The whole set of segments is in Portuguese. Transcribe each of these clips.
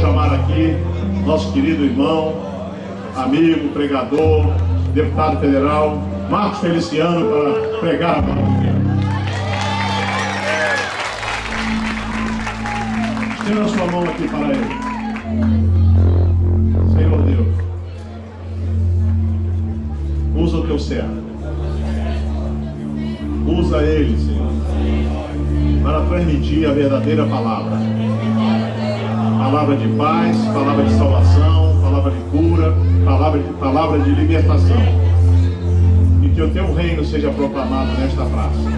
chamar aqui nosso querido irmão, amigo, pregador, deputado federal, Marcos Feliciano, para pregar a palavra. Estenda a sua mão aqui para ele. Senhor Deus, usa o teu servo. Usa ele, Senhor, para transmitir a verdadeira palavra. Palavra de paz, palavra de salvação, palavra de cura, palavra de libertação. E que o teu reino seja proclamado nesta praça.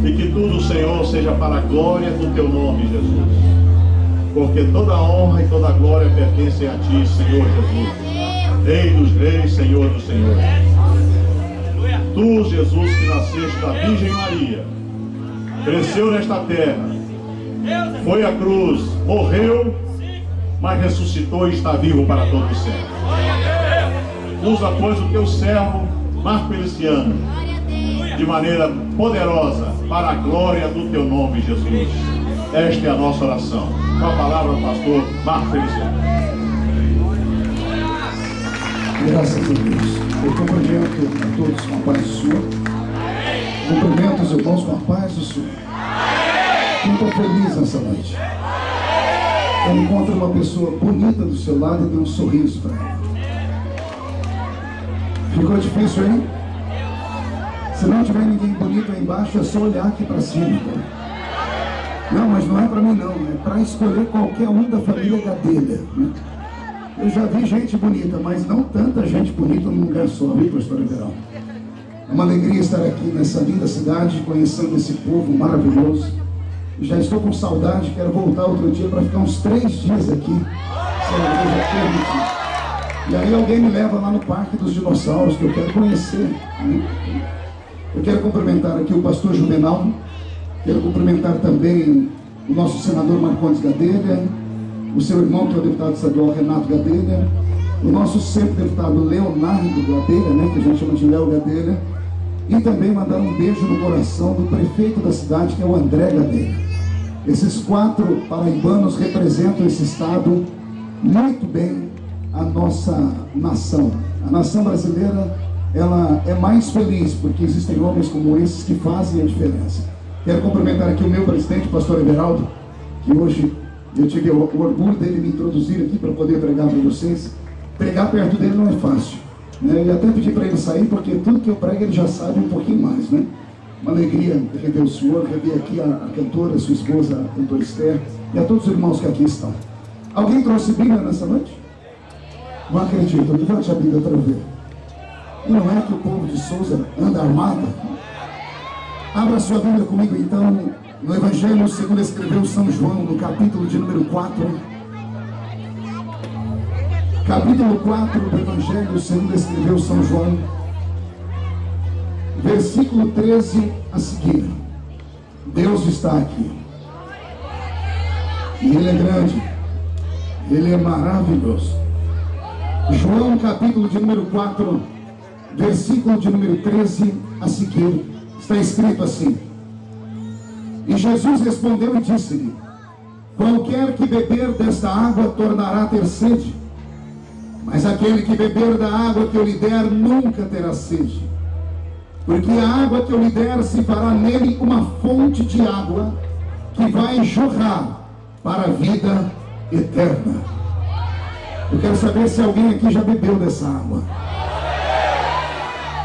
E que tudo, Senhor, seja para a glória do teu nome, Jesus. Porque toda a honra e toda a glória pertencem a ti, Senhor Jesus. Rei dos reis, Senhor dos senhores. Tu, Jesus, que nasceste da Virgem Maria, cresceu nesta terra, foi à cruz, morreu, mas ressuscitou e está vivo para todo o céu. Usa, pois, o teu servo, Marcos Feliciano, de maneira poderosa, para a glória do teu nome, Jesus. Esta é a nossa oração. Com a palavra, pastor Marcos Feliciano. Graças a Deus. Eu cumprimento a todos com a paz do Senhor. Cumprimento os irmãos com a paz do Senhor. Quem está feliz nessa noite? Quando encontra uma pessoa bonita do seu lado e dê um sorriso para ela. Ficou difícil, hein? Se não tiver ninguém bonito aí embaixo, é só olhar aqui para cima. Tá? Não, mas não é para mim não. É para escolher qualquer um da família Gadelha. Eu já vi gente bonita, mas não tanta gente bonita num lugar só, viu, pastor Everaldo? É uma alegria estar aqui nessa linda cidade, conhecendo esse povo maravilhoso. Já estou com saudade, quero voltar outro dia para ficar uns 3 dias aqui. Se a igreja permitir. E aí alguém me leva lá no Parque dos Dinossauros, que eu quero conhecer. Eu quero cumprimentar aqui o pastor Juvenal. Quero cumprimentar também o nosso senador Marcondes Gadelha, o seu irmão, que é o deputado estadual Renato Gadelha, o nosso sempre deputado Leonardo Gadelha, né, que a gente chama de Léo Gadelha, e também mandar um beijo no coração do prefeito da cidade, que é o André Gadelha. Esses 4 paraibanos representam esse estado muito bem, a nossa nação. A nação brasileira, ela é mais feliz porque existem homens como esses que fazem a diferença. Quero cumprimentar aqui o meu presidente, o pastor Everaldo, que hoje eu tive o orgulho dele me introduzir aqui para poder pregar para vocês. Pregar perto dele não é fácil, né? E até pedi para ele sair, porque tudo que eu prego ele já sabe um pouquinho mais, né? Uma alegria rever o senhor, rever aqui a cantora, sua esposa, a cantora Esther, e a todos os irmãos que aqui estão. Alguém trouxe Bíblia nessa noite? Não acredito, levante a Bíblia para ver. Não é que o povo de Souza anda armado? Abra sua Bíblia comigo então, no Evangelho segundo escreveu São João, no capítulo de número 4. Capítulo 4 do Evangelho segundo escreveu São João, versículo 13 a seguir. Deus está aqui. E Ele é grande. Ele é maravilhoso. João capítulo de número 4, versículo de número 13 a seguir. Está escrito assim: E Jesus respondeu e disse-lhe: Qualquer que beber desta água tornará a ter sede, mas aquele que beber da água que eu lhe der nunca terá sede, porque a água que eu lhe der se fará nele uma fonte de água que vai jorrar para a vida eterna. Eu quero saber se alguém aqui já bebeu dessa água.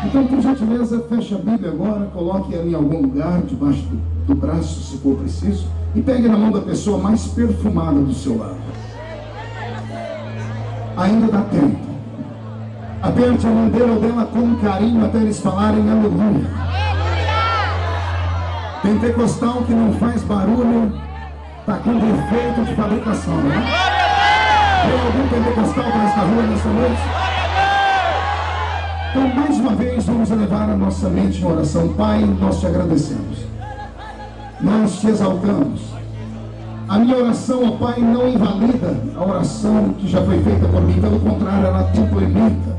Então, por gentileza, feche a Bíblia agora, coloque ela em algum lugar, debaixo do braço, se for preciso, e pegue na mão da pessoa mais perfumada do seu lado. Ainda dá tempo. Aperte a mão dele ou dela com carinho até eles falarem aleluia. Pentecostal que não faz barulho está com defeito de fabricação, né? Tem algum pentecostal para esta rua nessa noite? Então, mais uma vez, vamos elevar a nossa mente em oração. Pai, nós te agradecemos. Nós te exaltamos. A minha oração, ó Pai, não invalida a oração que já foi feita por mim. Pelo contrário, ela complementa.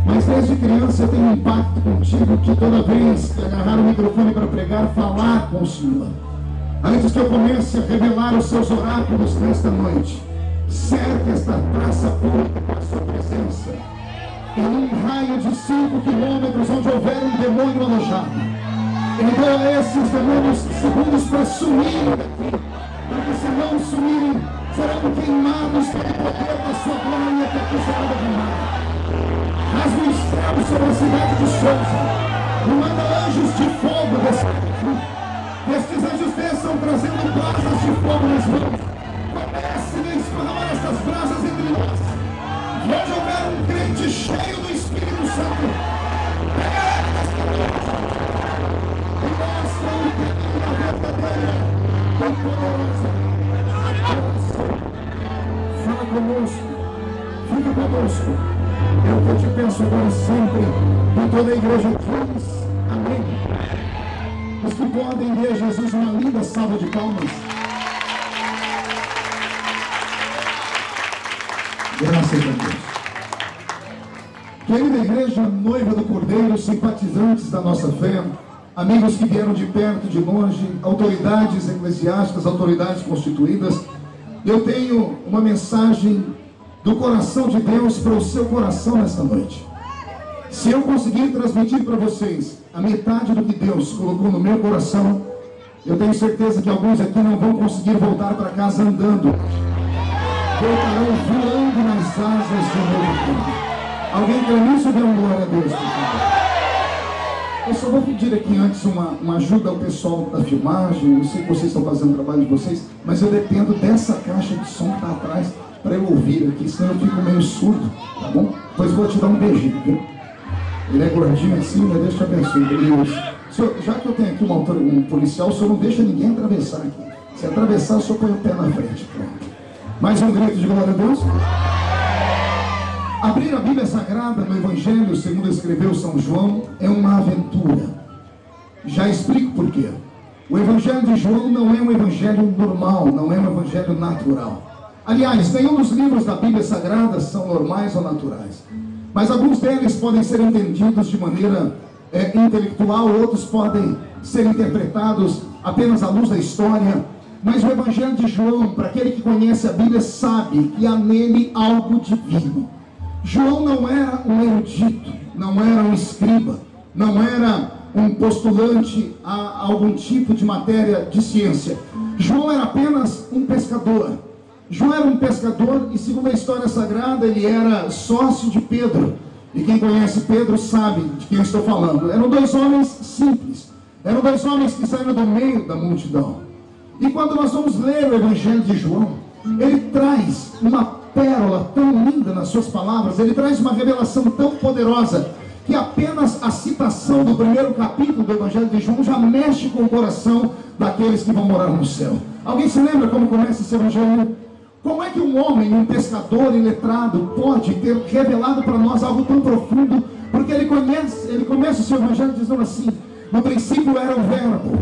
Mas desde criança eu tenho um pacto contigo que toda vez que agarrar o microfone para pregar, falar com o Senhor. Antes que eu comece a revelar os seus oráculos nesta noite, cerque esta praça pública com a sua presença. Em um raio de 5 quilômetros, onde houver um demônio alojado, envia a esses demônios segundos para sumirem daqui, porque se não sumirem, serão queimados pelo poder da sua glória que aqui será derramada. Rasga o céu sobre a cidade de Souza e manda anjos de fogo descer aqui. Estes anjos desçam trazendo brasas de fogo nas mãos. Comecem a esparramar essas brasas entre nós. E onde houver um crente cheio do Espírito Santo, e mostra o caminho da verdadeira e poderosa. Fala conosco, fica conosco. Eu que te peço agora sempre, em toda a igreja diz amém. Os que podem ver Jesus uma linda salva de palmas. Graças a Deus. Querida igreja, noiva do Cordeiro, simpatizantes da nossa fé, amigos que vieram de perto, de longe, autoridades eclesiásticas, autoridades constituídas, eu tenho uma mensagem do coração de Deus para o seu coração nesta noite. Se eu conseguir transmitir para vocês a metade do que Deus colocou no meu coração, eu tenho certeza que alguns aqui não vão conseguir voltar para casa andando. Voltarão voando nas asas de novo tempo. Alguém crê nisso? Dê uma glória a Deus, por favor. Eu só vou pedir aqui antes uma ajuda ao pessoal da filmagem. Eu sei que vocês estão fazendo o trabalho de vocês, mas eu dependo dessa caixa de som que está atrás para eu ouvir aqui, senão eu fico meio surdo, tá bom? Pois vou te dar um beijinho, viu? Ele é gordinho assim, mas Deus te abençoe. Senhor, já que eu tenho aqui um policial, o senhor não deixa ninguém atravessar aqui. Se atravessar, o senhor põe o pé na frente. Pronto. Mais um grito de glória a Deus. Abrir a Bíblia Sagrada no Evangelho, segundo escreveu São João, é uma aventura. Já explico por quê. O Evangelho de João não é um evangelho normal, não é um evangelho natural. Aliás, nenhum dos livros da Bíblia Sagrada são normais ou naturais. Mas alguns deles podem ser entendidos de maneira intelectual, outros podem ser interpretados apenas à luz da história. Mas o Evangelho de João, para aquele que conhece a Bíblia, sabe que há nele algo divino. João não era um erudito, não era um escriba, não era um postulante a algum tipo de matéria de ciência. João era apenas um pescador. João era um pescador e, segundo a história sagrada, ele era sócio de Pedro. E quem conhece Pedro sabe de quem eu estou falando. Eram dois homens simples. Eram dois homens que saíram do meio da multidão. E quando nós vamos ler o Evangelho de João, ele traz uma pérola tão linda nas suas palavras, ele traz uma revelação tão poderosa, que apenas a citação do primeiro capítulo do Evangelho de João já mexe com o coração daqueles que vão morar no céu. Alguém se lembra como começa esse Evangelho? Como é que um homem, um pescador iletrado, pode ter revelado para nós algo tão profundo? Porque ele começa o seu Evangelho dizendo assim: no princípio era o Verbo,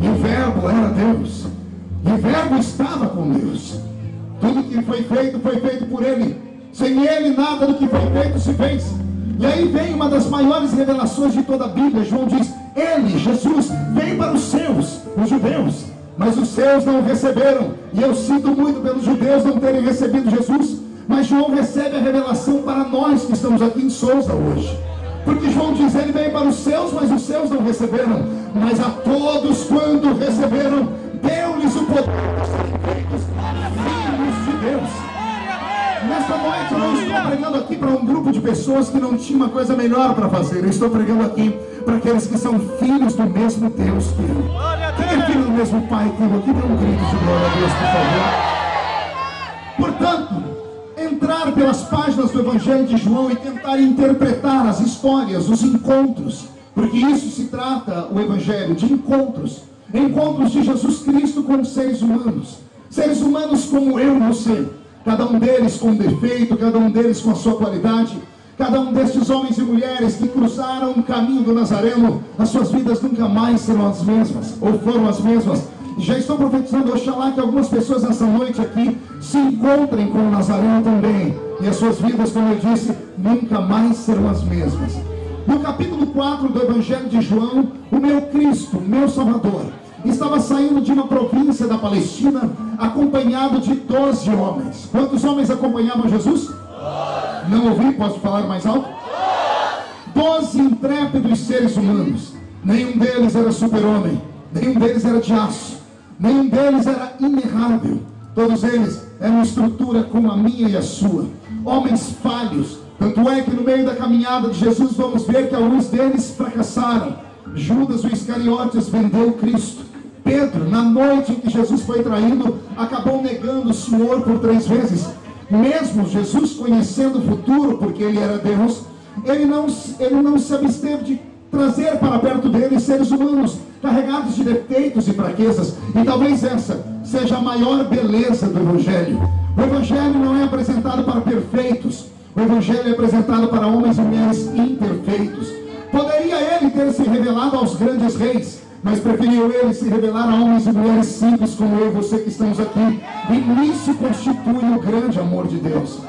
e o Verbo era Deus, e o Verbo estava com Deus. Tudo que foi feito por ele. Sem ele nada do que foi feito se fez. E aí vem uma das maiores revelações de toda a Bíblia. João diz: ele, Jesus, veio para os seus, os judeus, mas os seus não o receberam. E eu sinto muito pelos judeus não terem recebido Jesus, mas João recebe a revelação para nós que estamos aqui em Souza hoje. Porque João diz: ele veio para os seus, mas os seus não receberam. Mas a todos quando receberam, deu-lhes o poder de serem feitos filhos de Deus. Nesta noite eu não estou pregando aqui para um grupo de pessoas que não tinha uma coisa melhor para fazer. Eu estou pregando aqui para aqueles que são filhos do mesmo Deus que eu. Quem é filho do mesmo Pai que eu? Aqui dê um grito de glória a Deus, por favor. Portanto, entrar pelas páginas do Evangelho de João e tentar interpretar as histórias, os encontros, porque isso se trata, o Evangelho, de encontros. Encontros de Jesus Cristo com seres humanos como eu e você, cada um deles com um defeito, cada um deles com a sua qualidade, cada um destes homens e mulheres que cruzaram o caminho do Nazareno, as suas vidas nunca mais serão as mesmas, ou foram as mesmas. Já estou profetizando, oxalá, que algumas pessoas nessa noite aqui se encontrem com o Nazareno também, e as suas vidas, como eu disse, nunca mais serão as mesmas. No capítulo 4 do Evangelho de João, o meu Cristo, meu Salvador, estava saindo de uma província da Palestina, acompanhado de 12 homens. Quantos homens acompanhavam Jesus? 12. Não ouvi, posso falar mais alto? 12 intrépidos seres humanos. Nenhum deles era super-homem, nenhum deles era de aço, nenhum deles era inerrável. Todos eles eram estrutura como a minha e a sua. Homens falhos. Tanto é que no meio da caminhada de Jesus vamos ver que alguns deles fracassaram. Judas, o Iscariotes, vendeu Cristo. Pedro, na noite em que Jesus foi traído, acabou negando o Senhor por 3 vezes. Mesmo Jesus conhecendo o futuro, porque ele era Deus, ele não se absteve de trazer para perto dele seres humanos carregados de defeitos e fraquezas. E talvez essa seja a maior beleza do Evangelho. O Evangelho não é apresentado para perfeitos. O Evangelho é apresentado para homens e mulheres imperfeitos. Poderia ele ter se revelado aos grandes reis, mas preferiu ele se revelar a homens e mulheres simples como eu e você que estamos aqui. E nisso constitui o grande amor de Deus.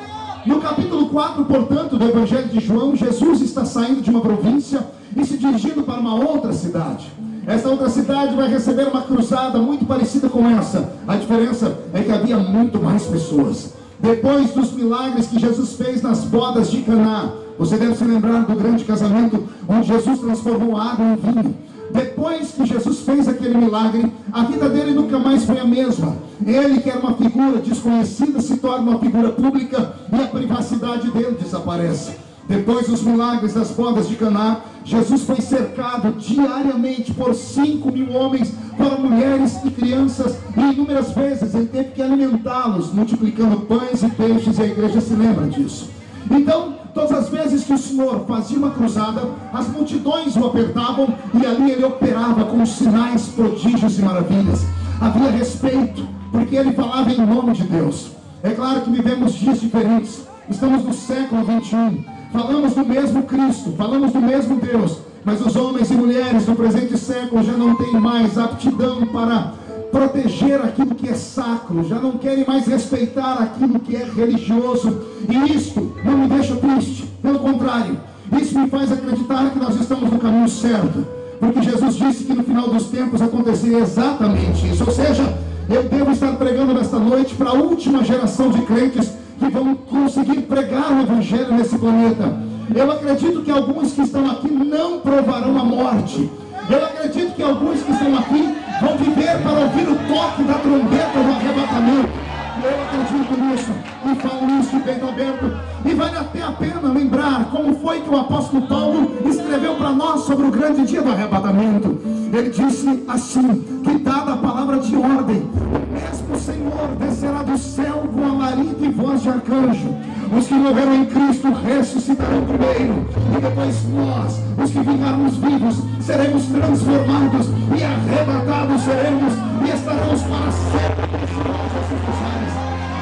No capítulo 4, portanto, do Evangelho de João, Jesus está saindo de uma província e se dirigindo para uma outra cidade. Essa outra cidade vai receber uma cruzada muito parecida com essa. A diferença é que havia muito mais pessoas. Depois dos milagres que Jesus fez nas bodas de Caná, você deve se lembrar do grande casamento onde Jesus transformou água em vinho. Depois que Jesus fez aquele milagre, a vida dele nunca mais foi a mesma. Ele, que era uma figura desconhecida, se torna uma figura pública e a privacidade dele desaparece. Depois dos milagres das bodas de Caná, Jesus foi cercado diariamente por 5.000 homens, por mulheres e crianças, e inúmeras vezes ele teve que alimentá-los, multiplicando pães e peixes, e a igreja se lembra disso. Então, todas as vezes que o Senhor fazia uma cruzada, as multidões o apertavam, e ali ele operava com sinais, prodígios e maravilhas. Havia respeito, porque ele falava em nome de Deus. É claro que vivemos dias diferentes, estamos no século 21, falamos do mesmo Cristo, falamos do mesmo Deus, mas os homens e mulheres do presente século já não têm mais aptidão para proteger aquilo que é sacro, já não querem mais respeitar aquilo que é religioso, e isto não me deixa triste, pelo contrário, isso me faz acreditar que nós estamos no caminho certo, porque Jesus disse que no final dos tempos aconteceria exatamente isso. Ou seja, eu devo estar pregando nesta noite para a última geração de crentes que vão conseguir pregar o Evangelho nesse planeta. Eu acredito que alguns que estão aqui não provarão a morte. Eu acredito que alguns que estão aqui vão viver para ouvir o toque da trombeta do arrebatamento. Eu acredito nisso e falo isso de peito aberto. E vale até a pena lembrar como foi que o apóstolo Paulo escreveu para nós sobre o grande dia do arrebatamento. Ele disse assim, que dada a palavra de ordem, o mesmo Senhor descerá do céu com alarido e voz de arcanjo. Os que morreram em Cristo ressuscitarão primeiro, e depois nós, os que ficarmos vivos, seremos transformados e arrebatados seremos, e estaremos para sempre com o Senhor Jesus dos ares.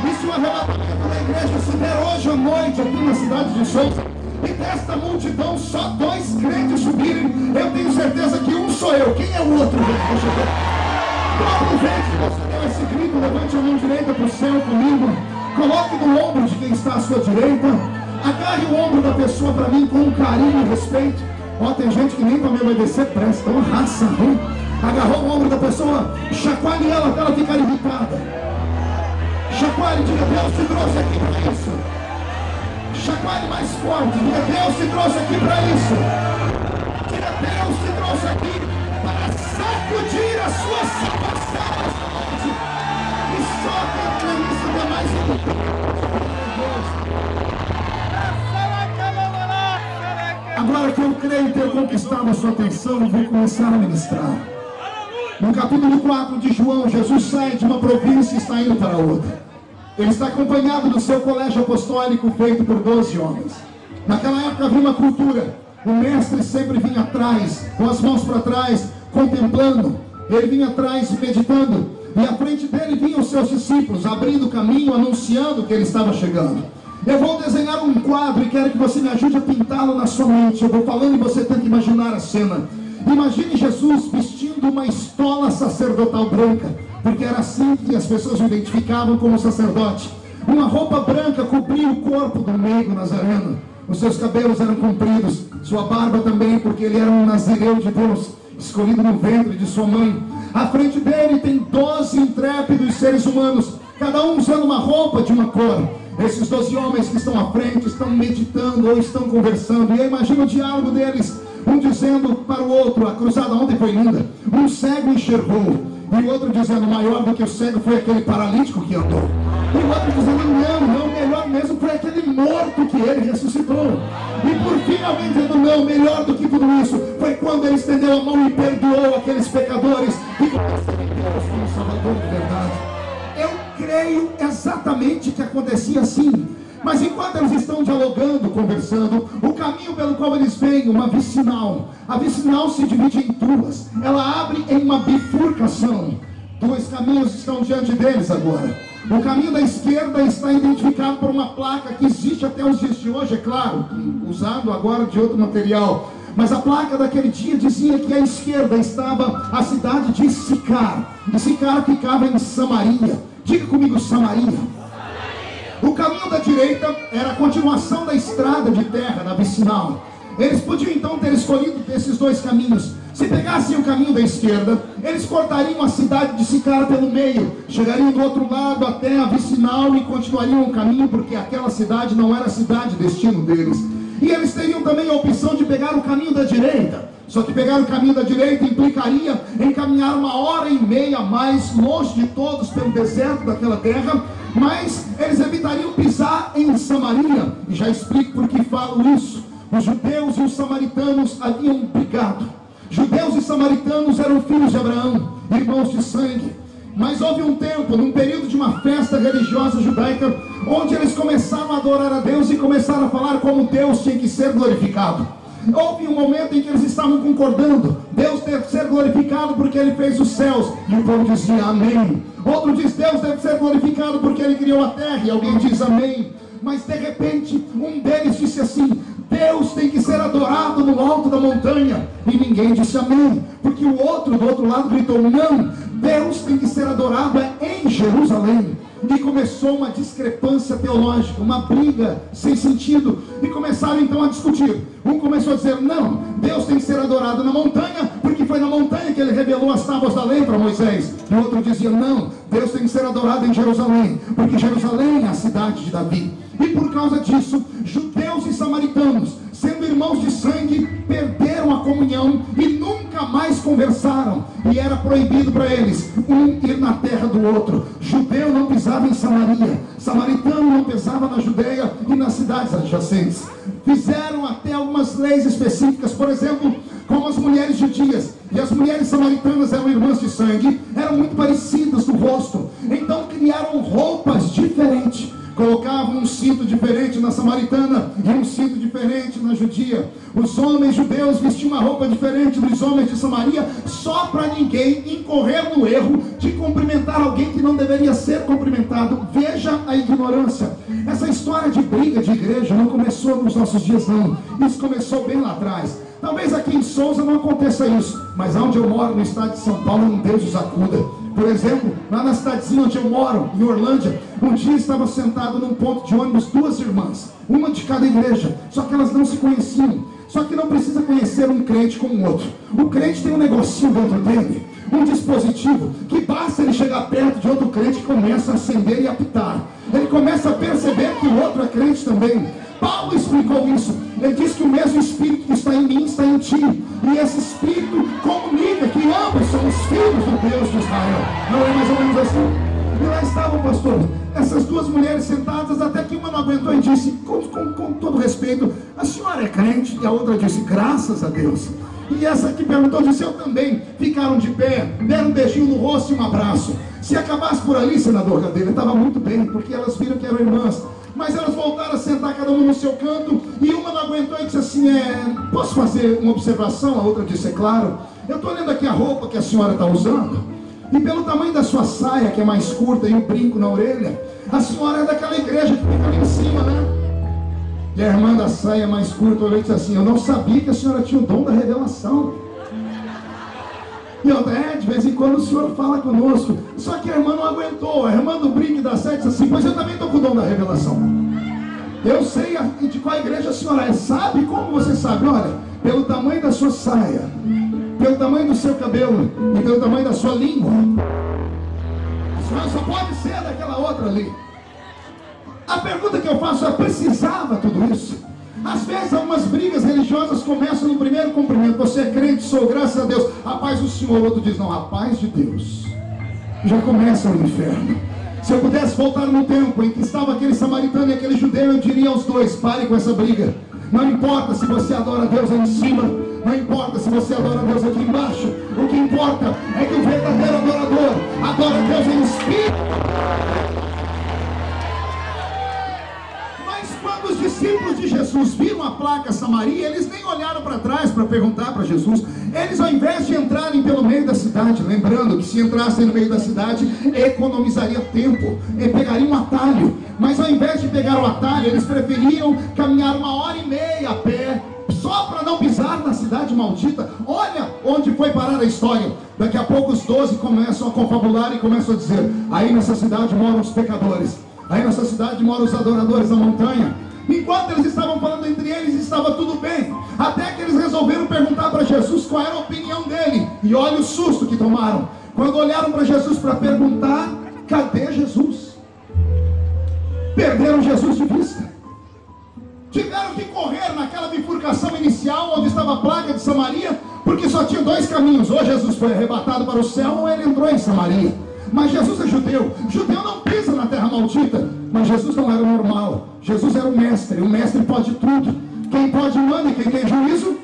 E se o arrebatamento da igreja se der hoje à noite aqui na cidade de Souza, e desta multidão só 2 crentes subirem, eu tenho certeza que um sou eu. Quem é o outro? Aproveite que você deu esse grito, levante a mão direita para o céu comigo, coloque no ombro de quem está à sua direita, agarre o ombro da pessoa para mim com carinho e respeito. Ó, tem gente que nem para me obedecer presta, uma raça ruim. Agarrou o ombro da pessoa, chacoalhe ela até ela ficar irritada. Chacoalhe, diga, Deus te trouxe aqui para isso. Chacoalhe mais forte, diga, Deus te trouxe aqui para isso. Diga, Deus te trouxe aqui para sacudir a sua salvação esta noite. E só quem isso dá mais Agora que eu creio ter conquistado a sua atenção, eu vou começar a ministrar. No capítulo 4 de João, Jesus sai de uma província e está indo para outra. Ele está acompanhado do seu colégio apostólico feito por 12 homens. Naquela época havia uma cultura. O mestre sempre vinha atrás, com as mãos para trás, contemplando. Ele vinha atrás meditando. E à frente dele vinham os seus discípulos, abrindo o caminho, anunciando que ele estava chegando. Eu vou desenhar um quadro e quero que você me ajude a pintá-lo na sua mente. Eu vou falando e você tem que imaginar a cena. Imagine Jesus vestindo uma estola sacerdotal branca, porque era assim que as pessoas o identificavam como sacerdote. Uma roupa branca cobria o corpo do meigo nazareno. Os seus cabelos eram compridos, sua barba também, porque ele era um nazireu de Deus, escolhido no ventre de sua mãe. À frente dele tem 12 intrépidos seres humanos, cada um usando uma roupa de uma cor. Esses 12 homens que estão à frente estão meditando ou estão conversando, e eu imagino o diálogo deles, um dizendo para o outro: a cruzada ontem foi linda, um cego enxergou, e o outro dizendo: maior do que o cego foi aquele paralítico que andou. E o outro dizendo: não, melhor mesmo foi aquele morto que ele ressuscitou. E por fim alguém dizendo: não, melhor do que tudo isso foi quando ele estendeu a mão e perdoou aqueles pecadores que conheceram Deus como Salvador de verdade. Eu creio exatamente que acontecia assim. Mas enquanto eles estão dialogando, conversando, o caminho pelo qual eles vêm, uma vicinal, a vicinal se divide em duas, ela abre em uma bifurcação. Dois caminhos estão diante deles agora. O caminho da esquerda está identificado por uma placa que existe até os dias de hoje, é claro, usado agora de outro material. Mas a placa daquele dia dizia que à esquerda estava a cidade de Sicar. E Sicar ficava em Samaria. Diga comigo, Samaria. O caminho da direita era a continuação da estrada de terra, da vicinal. Eles podiam então ter escolhido esses dois caminhos. Se pegassem o caminho da esquerda, eles cortariam a cidade de Sicar pelo meio, chegariam do outro lado até a vicinal e continuariam o caminho, porque aquela cidade não era a cidade destino deles. E eles teriam também a opção de pegar o caminho da direita. Só que pegar o caminho da direita implicaria em caminhar 1h30 mais longe de todos pelo deserto daquela terra, mas eles evitariam pisar em Samaria. E já explico por que falo isso. Os judeus e os samaritanos haviam brigado. Judeus e samaritanos eram filhos de Abraão, irmãos de sangue. Mas houve um tempo, num período de uma festa religiosa judaica, onde eles começaram a adorar a Deus e começaram a falar como Deus tinha que ser glorificado. Houve um momento em que eles estavam concordando: Deus deve ser glorificado porque Ele fez os céus, e o povo dizia amém. Outro diz: Deus deve ser glorificado porque Ele criou a terra, e alguém diz amém. Mas de repente um deles disse assim: Deus tem que ser adorado no alto da montanha, e ninguém disse amém, porque o outro do outro lado gritou: não, Deus tem que ser adorado em Jerusalém. E começou uma discrepância teológica, uma briga sem sentido, e começaram então a discutir. Um começou a dizer: não, Deus tem que ser adorado na montanha, porque foi na montanha que Ele revelou as tábuas da lei para Moisés. E o outro dizia: não, Deus tem que ser adorado em Jerusalém, porque Jerusalém é a cidade de Davi. E por causa disso, judeus e samaritanos, sendo irmãos de sangue, perderam a comunhão e nunca mais conversaram. E era proibido para eles um ir na terra do outro. Judeu não pisava em Samaria, samaritano não pisava na Judeia e nas cidades adjacentes. Fizeram até algumas leis específicas, por exemplo, como as mulheres judias e as mulheres samaritanas eram irmãs de sangue, eram muito parecidas no rosto, então criaram roupas diferentes. Colocavam um cinto diferente na samaritana e um cinto diferente na judia. Os homens judeus vestiam uma roupa diferente dos homens de Samaria, só para ninguém incorrer no erro de cumprimentar alguém que não deveria ser cumprimentado. Veja a ignorância. Essa história de briga de igreja não começou nos nossos dias, não. Isso começou bem lá atrás. Talvez aqui em Souza não aconteça isso, mas onde eu moro, no estado de São Paulo, um Deus os acuda. Por exemplo, lá na cidadezinha onde eu moro, em Orlândia, um dia estava sentado num ponto de ônibus duas irmãs, uma de cada igreja, só que elas não se conheciam. Só que não precisa conhecer um crente como o outro. O crente tem um negocinho dentro dele, um dispositivo, que basta ele chegar perto de outro crente que começa a acender e apitar. Ele começa a perceber que o outro é crente também. Paulo explicou isso. Ele diz que o mesmo Espírito que está em mim está em ti. E esse Espírito comunica que ambos são os filhos do Deus de Israel. Não é mais ou menos assim? E lá estavam, pastor, essas duas mulheres sentadas, até que uma não aguentou e disse, com todo respeito: a senhora é crente? E a outra disse: graças a Deus. E essa que perguntou disse: eu também. Ficaram de pé, deram um beijinho no rosto e um abraço. Se acabasse por ali, senador Gadelha, estava muito bem, porque elas viram que eram irmãs. Mas elas voltaram a sentar cada uma no seu canto, e uma não aguentou e disse assim: posso fazer uma observação? A outra disse: é claro. Eu estou olhando aqui a roupa que a senhora está usando, e pelo tamanho da sua saia, que é mais curta, e o brinco na orelha, a senhora é daquela igreja que fica ali em cima, né? E a irmã da saia mais curta olhou e disse assim: eu não sabia que a senhora tinha o dom da revelação. E eu: de vez em quando o senhor fala conosco. Só que a irmã não aguentou. A irmã do brinco da saia disse assim: pois eu também estou com o dom da revelação. Eu sei de qual igreja a senhora é. Sabe como você sabe? Olha, pelo tamanho da sua saia, pelo tamanho do seu cabelo e pelo tamanho da sua língua. Só pode ser daquela outra ali. A pergunta que eu faço é: precisava tudo isso? Às vezes algumas brigas religiosas começam no primeiro cumprimento. Você é crente? Sou, graças a Deus. A paz do Senhor. O outro diz: não, a paz de Deus. Já começa o inferno. Se eu pudesse voltar no tempo em que estava aquele samaritano e aquele judeu, eu diria aos dois: pare com essa briga. Não importa se você adora a Deus aí em cima, não importa se você adora a Deus aqui embaixo. O que importa é que o verdadeiro adorador adora a Deus em espírito. Mas quando os discípulos de Jesus viram a placa Samaria, eles nem olharam para trás para perguntar para Jesus. Eles, ao invés de entrarem pelo meio da cidade, lembrando que se entrassem no meio da cidade, economizaria tempo, e pegariam um atalho. Mas ao invés de pegar o atalho, eles preferiam caminhar 1h30 a pé, só para não pisar na cidade maldita. Olha onde foi parar a história. Daqui a pouco os 12 começam a confabular e começam a dizer: aí nessa cidade moram os pecadores, aí nessa cidade moram os adoradores da montanha. Enquanto eles estavam falando entre eles, estava tudo bem, até que eles resolveram perguntar para Jesus qual era a opinião dele. E olha o susto que tomaram quando olharam para Jesus para perguntar: cadê Jesus? Perderam Jesus de vista. Tiveram que correr naquela bifurcação inicial onde estava a placa de Samaria, porque só tinha dois caminhos: ou Jesus foi arrebatado para o céu, ou ele entrou em Samaria. Mas Jesus é judeu. Judeu não pisa na terra maldita. Mas Jesus não era o normal. Jesus era o mestre. O mestre pode tudo. Quem pode manda, e quem tem juízo.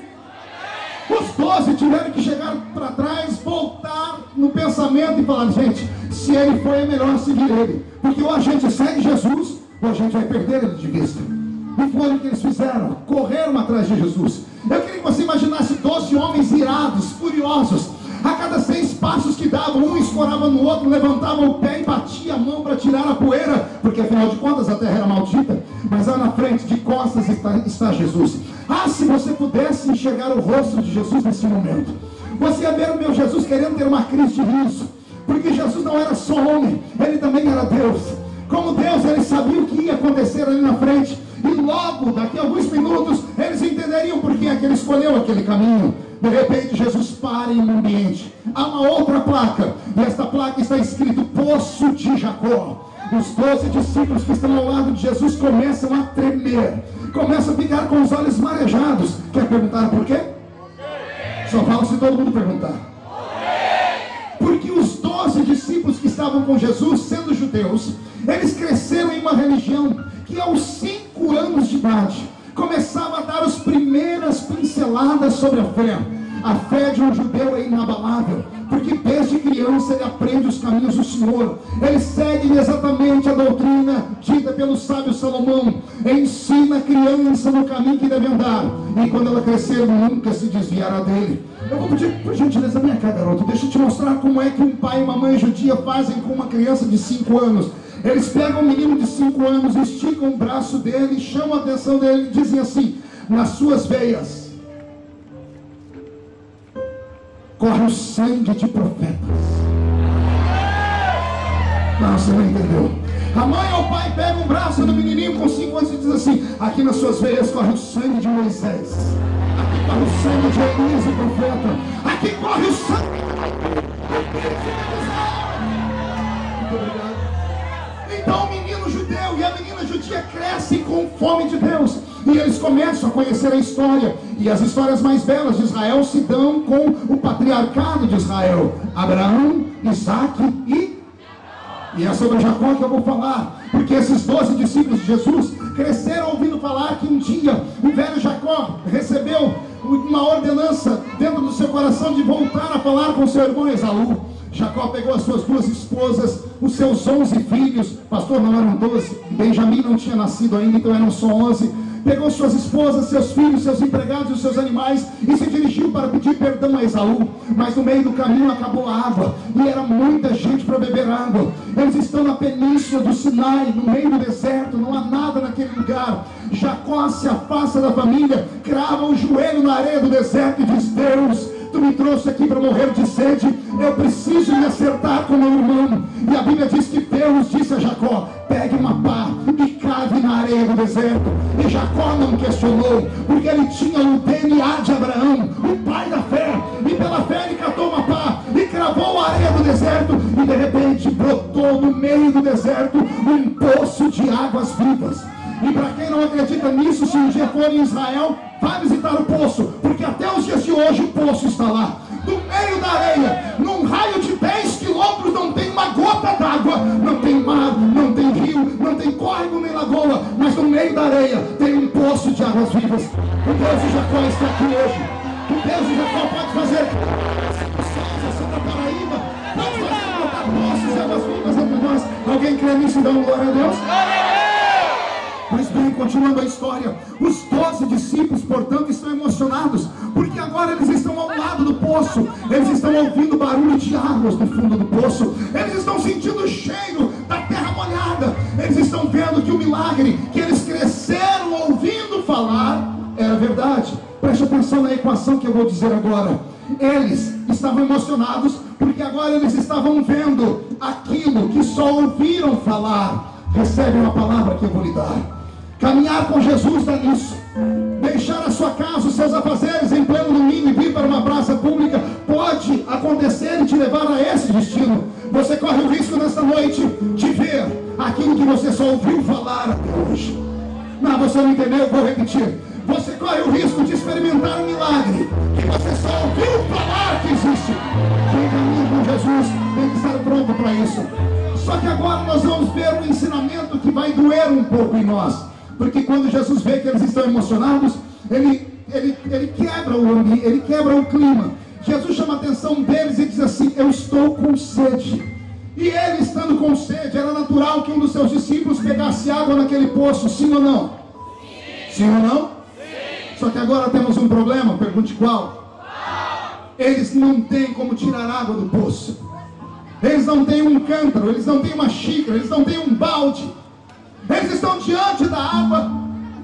Os 12 tiveram que chegar para trás, voltar no pensamento e falar: gente, se ele foi, é melhor seguir ele, porque ou a gente segue Jesus, ou a gente vai perder ele de vista. E foi o que eles fizeram, correram atrás de Jesus. Eu queria que você imaginasse 12 homens irados, furiosos. A cada 6 passos que davam, um escorava no outro, levantava o pé e batia a mão para tirar a poeira, porque afinal de contas a terra era maldita. Mas lá na frente, de costas, está Jesus. Ah, se você pudesse enxergar o rosto de Jesus nesse momento, você ia ver o meu Jesus querendo ter uma crise de riso, porque Jesus não era só homem, ele também era Deus. Como Deus, ele sabia o que ia acontecer ali na frente, e logo, daqui a alguns minutos, eles entenderiam por que é que ele escolheu aquele caminho. De repente Jesus para em um ambiente, há uma outra placa, e esta placa está escrito Poço de Jacó. Os 12 discípulos que estão ao lado de Jesus começam a tremer, começam a ficar com os olhos marejados. Quer perguntar por quê? Só falo se todo mundo perguntar. Porque os 12 discípulos que estavam com Jesus, sendo judeus, eles cresceram em uma religião que aos 5 anos de idade começava a dar as primeiras pinceladas sobre a fé. A fé de um judeu é inabalável, porque desde criança ele aprende os caminhos do Senhor. Ele segue exatamente a doutrina dita pelo sábio Salomão. Ensina a criança no caminho que deve andar, e quando ela crescer nunca se desviará dele. Eu vou pedir, por gentileza, vem cá, garoto, deixa eu te mostrar como é que um pai e uma mãe judia fazem com uma criança de 5 anos. Eles pegam um menino de 5 anos, esticam o braço dele, chamam a atenção dele e dizem assim: nas suas veias corre o sangue de profetas. Não, você não entendeu. A mãe ou o pai pega um braço do menininho com 5 anos e diz assim: aqui nas suas veias corre o sangue de Moisés, aqui corre o sangue de Elias, o profeta, aqui corre o sangue. Muito obrigado. Então o menino judeu e a menina judia crescem com fome de Deus, e eles começam a conhecer a história, e as histórias mais belas de Israel se dão com o patriarcado de Israel: Abraão, Isaac e é sobre Jacó que eu vou falar, porque esses 12 discípulos de Jesus cresceram ouvindo falar que um dia o velho Jacó recebeu uma ordenança dentro do seu coração de voltar a falar com seu irmão Esaú. Jacó pegou as suas 2 esposas, os seus 11 filhos, pastor, não eram 12, Benjamim não tinha nascido ainda, então eram só 11. Pegou suas esposas, seus filhos, seus empregados e os seus animais e se dirigiu para pedir perdão a Esaú. Mas no meio do caminho acabou a água, e era muita gente para beber água. Eles estão na península do Sinai, no meio do deserto, não há nada naquele lugar. Jacó se afasta da família, crava o joelho na areia do deserto e diz: Deus, tu me trouxe aqui para morrer de sede, eu preciso me acertar com meu irmão. E a Bíblia diz que Deus disse a Jacó: pegue uma pá e cave na areia do deserto. E Jacó não questionou, porque ele tinha o DNA de Abraão, o pai da fé, e pela encontrou no meio do deserto um poço de águas vivas. E para quem não acredita nisso, se um dia for em Israel, vai visitar o poço, porque até os dias de hoje o poço está lá. No meio da areia, num raio de 10 quilômetros, não tem uma gota d'água, não tem mar, não tem rio, não tem córrego nem lagoa, mas no meio da areia tem um poço de águas vivas. O Deus de Jacó está aqui hoje. O Deus de Jacó pode fazer sobre a Paraíba, pode fazer brotar poços de águas vivas entre nós. Alguém crê nisso e dá uma glória a Deus? Mas bem, continuando a história, os 12 discípulos, portanto, estão emocionados, porque agora eles estão ao lado do poço, eles estão ouvindo barulho de águas no fundo do poço, eles estão sentindo o cheiro da terra molhada, eles estão vendo que o milagre que eles cresceram ouvindo falar era verdade. Preste atenção na equação que eu vou dizer agora. Eles estavam emocionados, porque agora eles estavam vendo aquilo que só ouviram falar. Recebe uma palavra que eu vou lhe dar. Caminhar com Jesus dá nisso. Deixar a sua casa, os seus afazeres em pleno domingo e vir para uma praça pública pode acontecer e te levar a esse destino. Você corre o risco nesta noite de ver aquilo que você só ouviu falar até hoje. Não, você não entendeu, eu vou repetir. Você corre o risco de experimentar um milagre que você só ouviu falar que existe. Quem caminha com Jesus tem que estar pronto para isso. Só que agora nós vamos ver um ensinamento que vai doer um pouco em nós. Porque quando Jesus vê que eles estão emocionados, ele quebra o ambiente, ele quebra o clima. Jesus chama a atenção deles e diz assim: eu estou com sede. E ele estando com sede, era natural que um dos seus discípulos pegasse água naquele poço, sim ou não? Sim ou não? Sim. Só que agora temos um problema, pergunte qual? Eles não têm como tirar água do poço. Eles não têm um cântaro, eles não têm uma xícara, eles não têm um balde. Eles estão diante da água,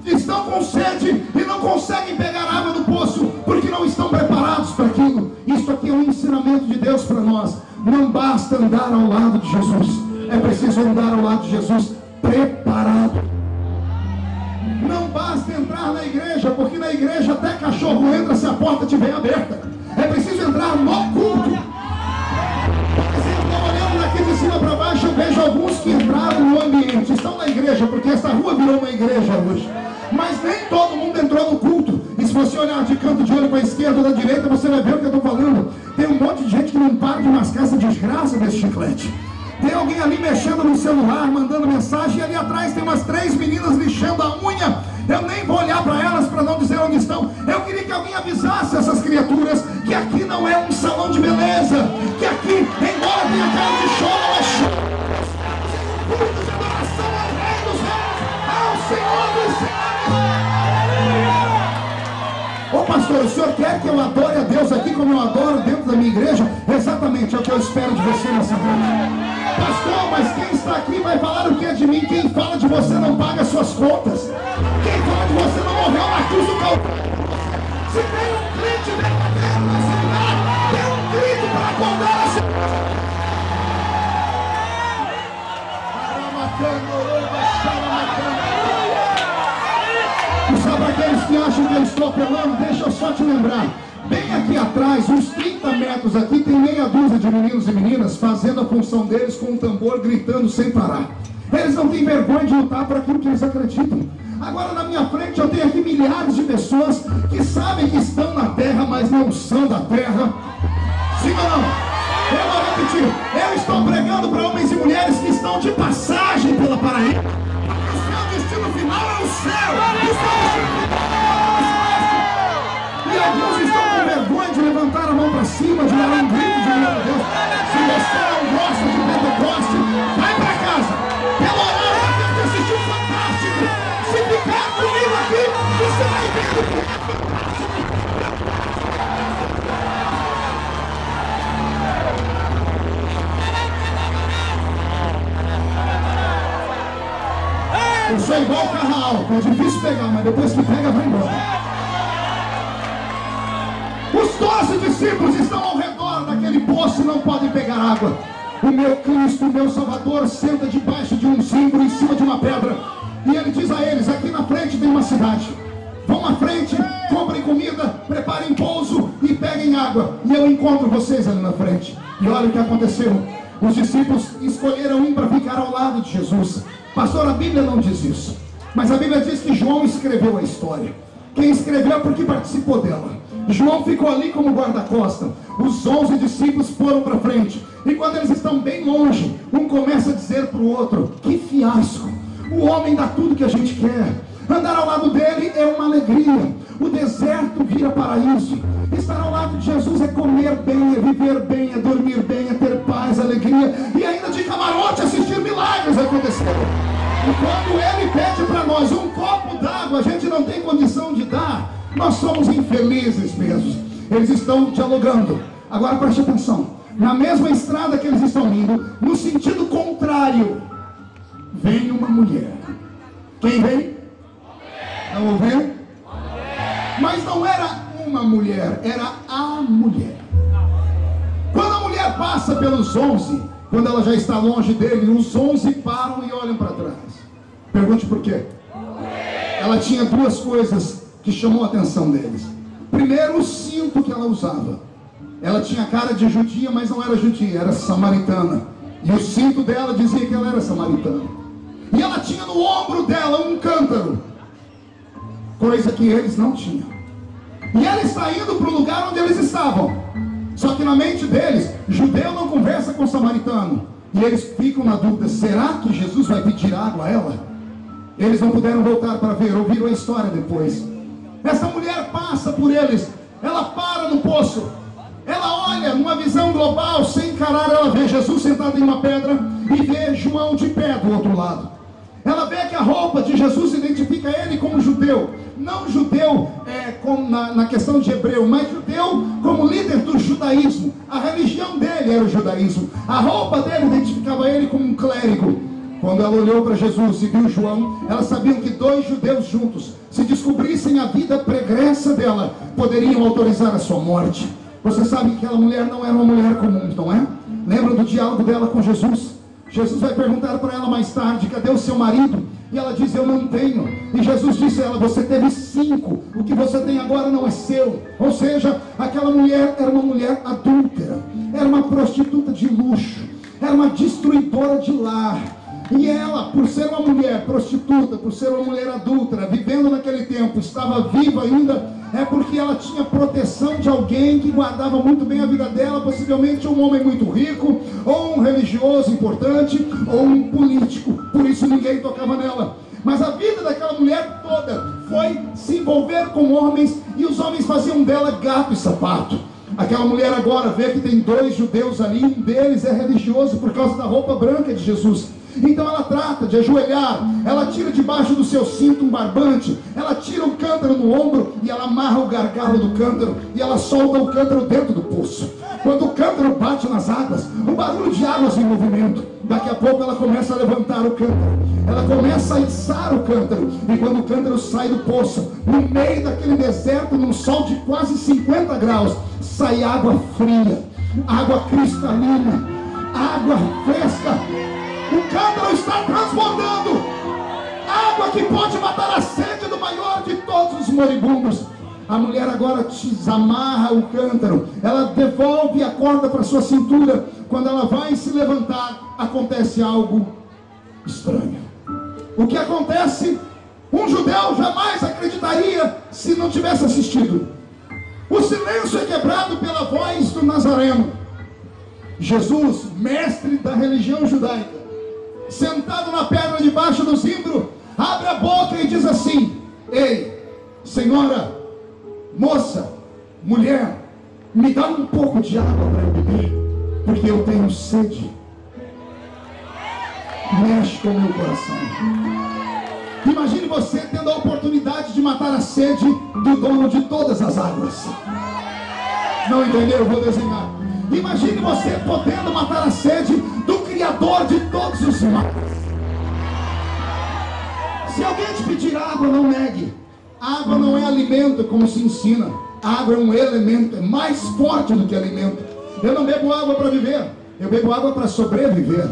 estão com sede e não conseguem pegar água do poço, porque não estão preparados para aquilo. Isso aqui é um ensinamento de Deus para nós. Não basta andar ao lado de Jesus, é preciso andar ao lado de Jesus preparado. Não basta entrar na igreja, porque na igreja até cachorro entra se a porta estiver aberta. É preciso entrar no culto. Olhando daqui de cima para baixo, eu vejo alguns que entraram no ambiente, estão na igreja, porque essa rua virou uma igreja hoje. Mas nem todo mundo entrou no culto. E se você olhar de canto de olho para a esquerda ou da direita, você vai ver o que eu estou falando. Tem um monte de gente que não para de mascar essa desgraça desse chiclete. Tem alguém ali mexendo no celular, mandando mensagem, e ali atrás tem umas 3 meninas lixando a unha. Eu nem vou olhar para elas para não dizer onde estão. Eu queria que alguém avisasse essas criaturas que aqui não é um salão de beleza, que aqui, embora tenha cara de show, não é show. Culto de adoração ao Rei dos Reis, ao Senhor dos Senhores. Ô pastor, o senhor quer que eu adore a Deus aqui como eu adoro dentro da minha igreja? Exatamente, é o que eu espero de você nessa noite. Pastor, mas quem está aqui vai falar o que é de mim? Quem fala de você não paga suas contas. Quem fala de você não morreu na cruz do Calvário. Se tem um crente verdadeiro nesse lugar, tem um grito para acordar a cidade. E sabe aqueles que acham que eu estou apelando? Deixa eu só te lembrar. Bem aqui atrás, uns 30 metros aqui, tem meia dúzia de meninos e meninas fazendo a função deles com um tambor, gritando sem parar. Eles não têm vergonha de lutar por aquilo que eles acreditam. Agora na minha frente eu tenho aqui milhares de pessoas que sabem que estão na terra, mas não são da terra. Sim ou não? Eu vou repetir. Eu estou pregando para homens e mulheres que estão de passagem pela Paraíba. O seu destino final é o céu. O seu destino final é o e alguns estão com vergonha de levantar a mão para cima, de dar um grito de glória a Deus. Se você não gosta de Pentecoste, vai para casa. Pelo horário vai ter que assistir um Fantástico. Se ficar comigo aqui, você vai ver o que é fantástico. Eu sou igual o carro alto, é difícil pegar, mas depois que pega, vai embora. Os 12 discípulos estão ao redor daquele poço e não podem pegar água. O meu Cristo, o meu Salvador, senta debaixo de um símbolo em cima de uma pedra. E ele diz a eles: aqui na frente tem uma cidade. Vão à frente, comprem comida, preparem pouso e peguem água. E eu encontro vocês ali na frente. E olha o que aconteceu. Os discípulos escolheram um para ficar ao lado de Jesus. Pastor, a Bíblia não diz isso, mas a Bíblia diz que João escreveu a história. Quem escreveu é porque participou dela. João ficou ali como guarda-costa. Os 11 discípulos foram para frente, e quando eles estão bem longe, um começa a dizer para o outro: que fiasco, o homem dá tudo que a gente quer, andar ao lado dele é uma alegria, o deserto vira paraíso, estar ao lado de Jesus é comer bem, é viver bem, é dormir bem, é ter paz, alegria, e ainda de camarote assistir milagres acontecerem. E quando ele pede para nós um copo d'água, a gente não tem condição de dar, nós somos infelizes mesmo. Eles estão dialogando. Agora preste atenção, na mesma estrada que eles estão indo, no sentido contrário, vem uma mulher. Quem vem? Não ouviu? Mas não era uma mulher, era a mulher. Quando a mulher passa pelos 11, quando ela já está longe dele, os 11 param e olham para trás. Pergunte por quê? Ela tinha duas coisas que chamou a atenção deles. Primeiro, o cinto que ela usava. Ela tinha cara de judia, mas não era judia, era samaritana. E o cinto dela dizia que ela era samaritana. E ela tinha no ombro dela um cântaro, coisa que eles não tinham. E ela está indo para o lugar onde eles estavam. Só que na mente deles, judeu não conversa com samaritano. E eles ficam na dúvida: será que Jesus vai pedir água a ela? Eles não puderam voltar para ver, ouviram a história depois. Essa mulher passa por eles, ela para no poço, ela olha numa visão global, sem encarar, ela vê Jesus sentado em uma pedra e vê João de pé do outro lado. Ela vê que a roupa de Jesus identifica ele como judeu, não judeu como na questão de hebreu, mas judeu como líder do judaísmo. A religião dele era o judaísmo, a roupa dele identificava ele como um clérigo. Quando ela olhou para Jesus e viu João, ela sabia que dois judeus juntos, se descobrissem a vida pregressa dela, poderiam autorizar a sua morte. Você sabe que aquela mulher não era uma mulher comum, não é? Lembra do diálogo dela com Jesus? Jesus vai perguntar para ela mais tarde: cadê o seu marido? E ela diz: eu não tenho. E Jesus disse a ela: você teve 5, o que você tem agora não é seu. Ou seja, aquela mulher era uma mulher adúltera, era uma prostituta de luxo, era uma destruidora de lar. E ela, por ser uma mulher prostituta, por ser uma mulher adúltera, vivendo naquele tempo, estava viva ainda, é porque ela tinha proteção de alguém que guardava muito bem a vida dela, possivelmente um homem muito rico, ou um religioso importante, ou um político. Por isso ninguém tocava nela. Mas a vida daquela mulher toda foi se envolver com homens, e os homens faziam dela gato e sapato. Aquela mulher agora vê que tem 2 judeus ali, um deles é religioso por causa da roupa branca de Jesus. Então ela trata de ajoelhar, ela tira debaixo do seu cinto um barbante, ela tira um cântaro no ombro e ela amarra o gargalo do cântaro e ela solta o cântaro dentro do poço. Quando o cântaro bate nas águas, o barulho de águas em movimento, daqui a pouco ela começa a levantar o cântaro, ela começa a içar o cântaro, e quando o cântaro sai do poço, no meio daquele deserto, num sol de quase 50 graus, sai água fria, água cristalina, água fresca. O cântaro está transbordando, água que pode matar a sede do maior de todos os moribundos. A mulher agora desamarra o cântaro, ela devolve a corda para sua cintura. Quando ela vai se levantar, acontece algo estranho. O que acontece, um judeu jamais acreditaria se não tivesse assistido. O silêncio é quebrado pela voz do Nazareno. Jesus, mestre da religião judaica, sentado na pedra debaixo do zimbro, abre a boca e diz assim: ei, senhora, moça, mulher, me dá um pouco de água para eu beber, porque eu tenho sede. Mexe com o meu coração. Imagine você tendo a oportunidade de matar a sede do dono de todas as águas. Não entendeu? Eu vou desenhar. Imagine você podendo matar a sede do Criador de todos os mares. Se alguém te pedir água, não negue. Água não é alimento, como se ensina. Água é um elemento, é mais forte do que alimento. Eu não bebo água para viver, eu bebo água para sobreviver.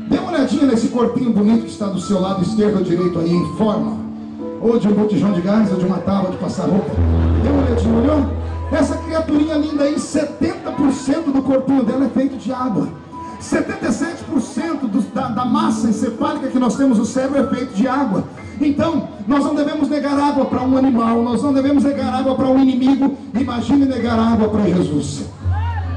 Dê uma olhadinha nesse corpinho bonito que está do seu lado esquerdo ou direito aí, em forma, ou de um botijão de gás, ou de uma tábua de passar roupa. Dê uma olhadinha, olhou? Essa criaturinha linda aí, 70% do corpinho dela é feito de água. 77% da massa encefálica que nós temos no cérebro é feito de água. Então, nós não devemos negar água para um animal, nós não devemos negar água para um inimigo. Imagine negar água para Jesus.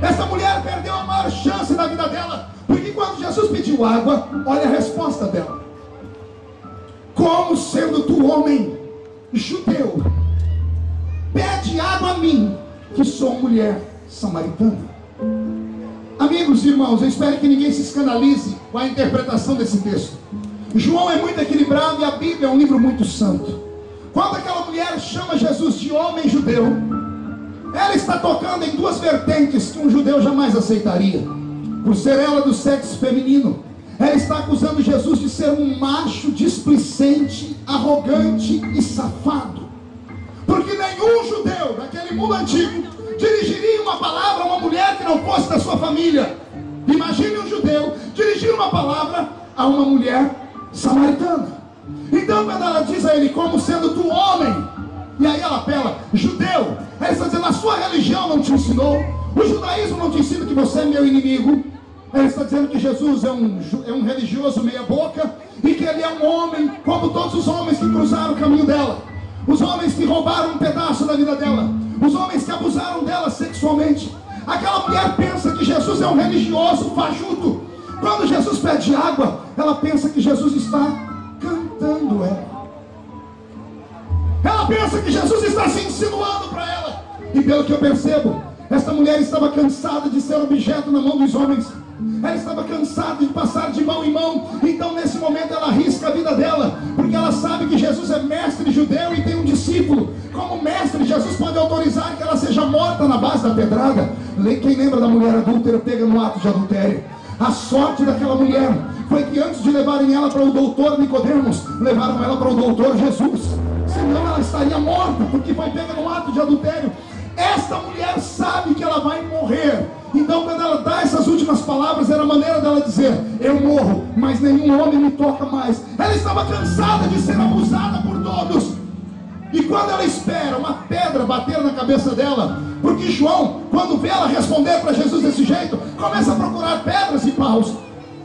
Essa mulher perdeu a maior chance da vida dela, porque quando Jesus pediu água, olha a resposta dela: como sendo tu homem judeu, pede água a mim, que sou mulher samaritana. Amigos e irmãos, eu espero que ninguém se escandalize com a interpretação desse texto. João é muito equilibrado e a Bíblia é um livro muito santo. Quando aquela mulher chama Jesus de homem judeu, ela está tocando em duas vertentes que um judeu jamais aceitaria. Por ser ela do sexo feminino, ela está acusando Jesus de ser um macho displicente, arrogante e safado. Porque nenhum judeu daquele mundo antigo dirigiria uma palavra a uma mulher que não fosse da sua família. Imagine um judeu dirigir uma palavra a uma mulher samaritana. Então quando ela diz a ele, como sendo tu homem, e aí ela apela, judeu, ela está dizendo, a sua religião não te ensinou, o judaísmo não te ensina que você é meu inimigo. Ela está dizendo que Jesus é um religioso meia boca, e que ele é um homem como todos os homens que cruzaram o caminho dela, os homens que roubaram um pedaço da vida dela, os homens que abusaram dela sexualmente. Aquela mulher pensa que Jesus é um religioso fajuto. Quando Jesus pede água, ela pensa que Jesus está cantando ela. Ela pensa que Jesus está se insinuando para ela. E pelo que eu percebo, esta mulher estava cansada de ser objeto na mão dos homens. Ela estava cansada de passar de mão em mão. Então nesse momento ela arrisca a vida dela, porque ela sabe que Jesus é mestre judeu e tem um discípulo. Como mestre, Jesus pode autorizar que ela seja morta na base da pedrada. Quem lembra da mulher adúltera pega no ato de adultério? A sorte daquela mulher foi que antes de levarem ela para o doutor Nicodemos, levaram ela para o doutor Jesus. Senão ela estaria morta, porque foi pega no ato de adultério. Esta mulher sabe que ela vai morrer. Então quando ela dá essas últimas palavras, era a maneira dela dizer, eu morro, mas nenhum homem me toca mais. Ela estava cansada de ser abusada por todos. E quando ela espera uma pedra bater na cabeça dela, porque João, quando vê ela responder para Jesus desse jeito, começa a procurar pedras e paus.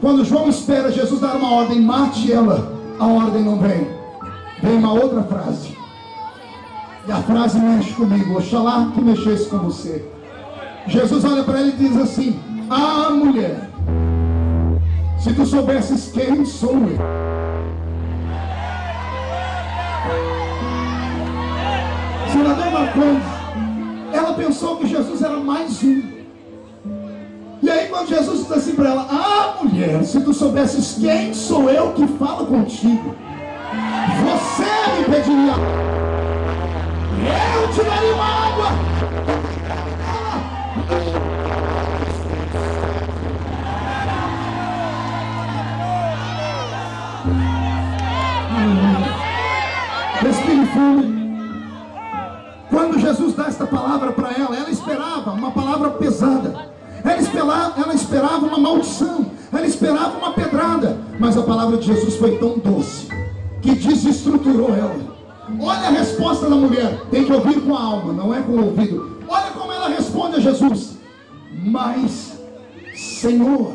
Quando João espera Jesus dar uma ordem, mate ela, a ordem não vem. Vem uma outra frase. E a frase mexe comigo, oxalá que mexesse com você. Jesus olha para ela e diz assim, ah, mulher, se tu soubesses quem sou eu. Senador Marcondes, ela pensou que Jesus era mais um. E aí quando Jesus diz assim para ela, ah, mulher, se tu soubesses quem sou eu que falo contigo, você me pediria, eu te daria uma água. Respire fundo. Quando Jesus dá esta palavra para ela, ela esperava uma palavra pesada. Ela esperava uma maldição. Ela esperava uma pedrada. Mas a palavra de Jesus foi tão doce que desestruturou ela. Olha a resposta da mulher. Tem que ouvir com a alma, não é com o ouvido. Olha como ela responde a Jesus. Mas, Senhor.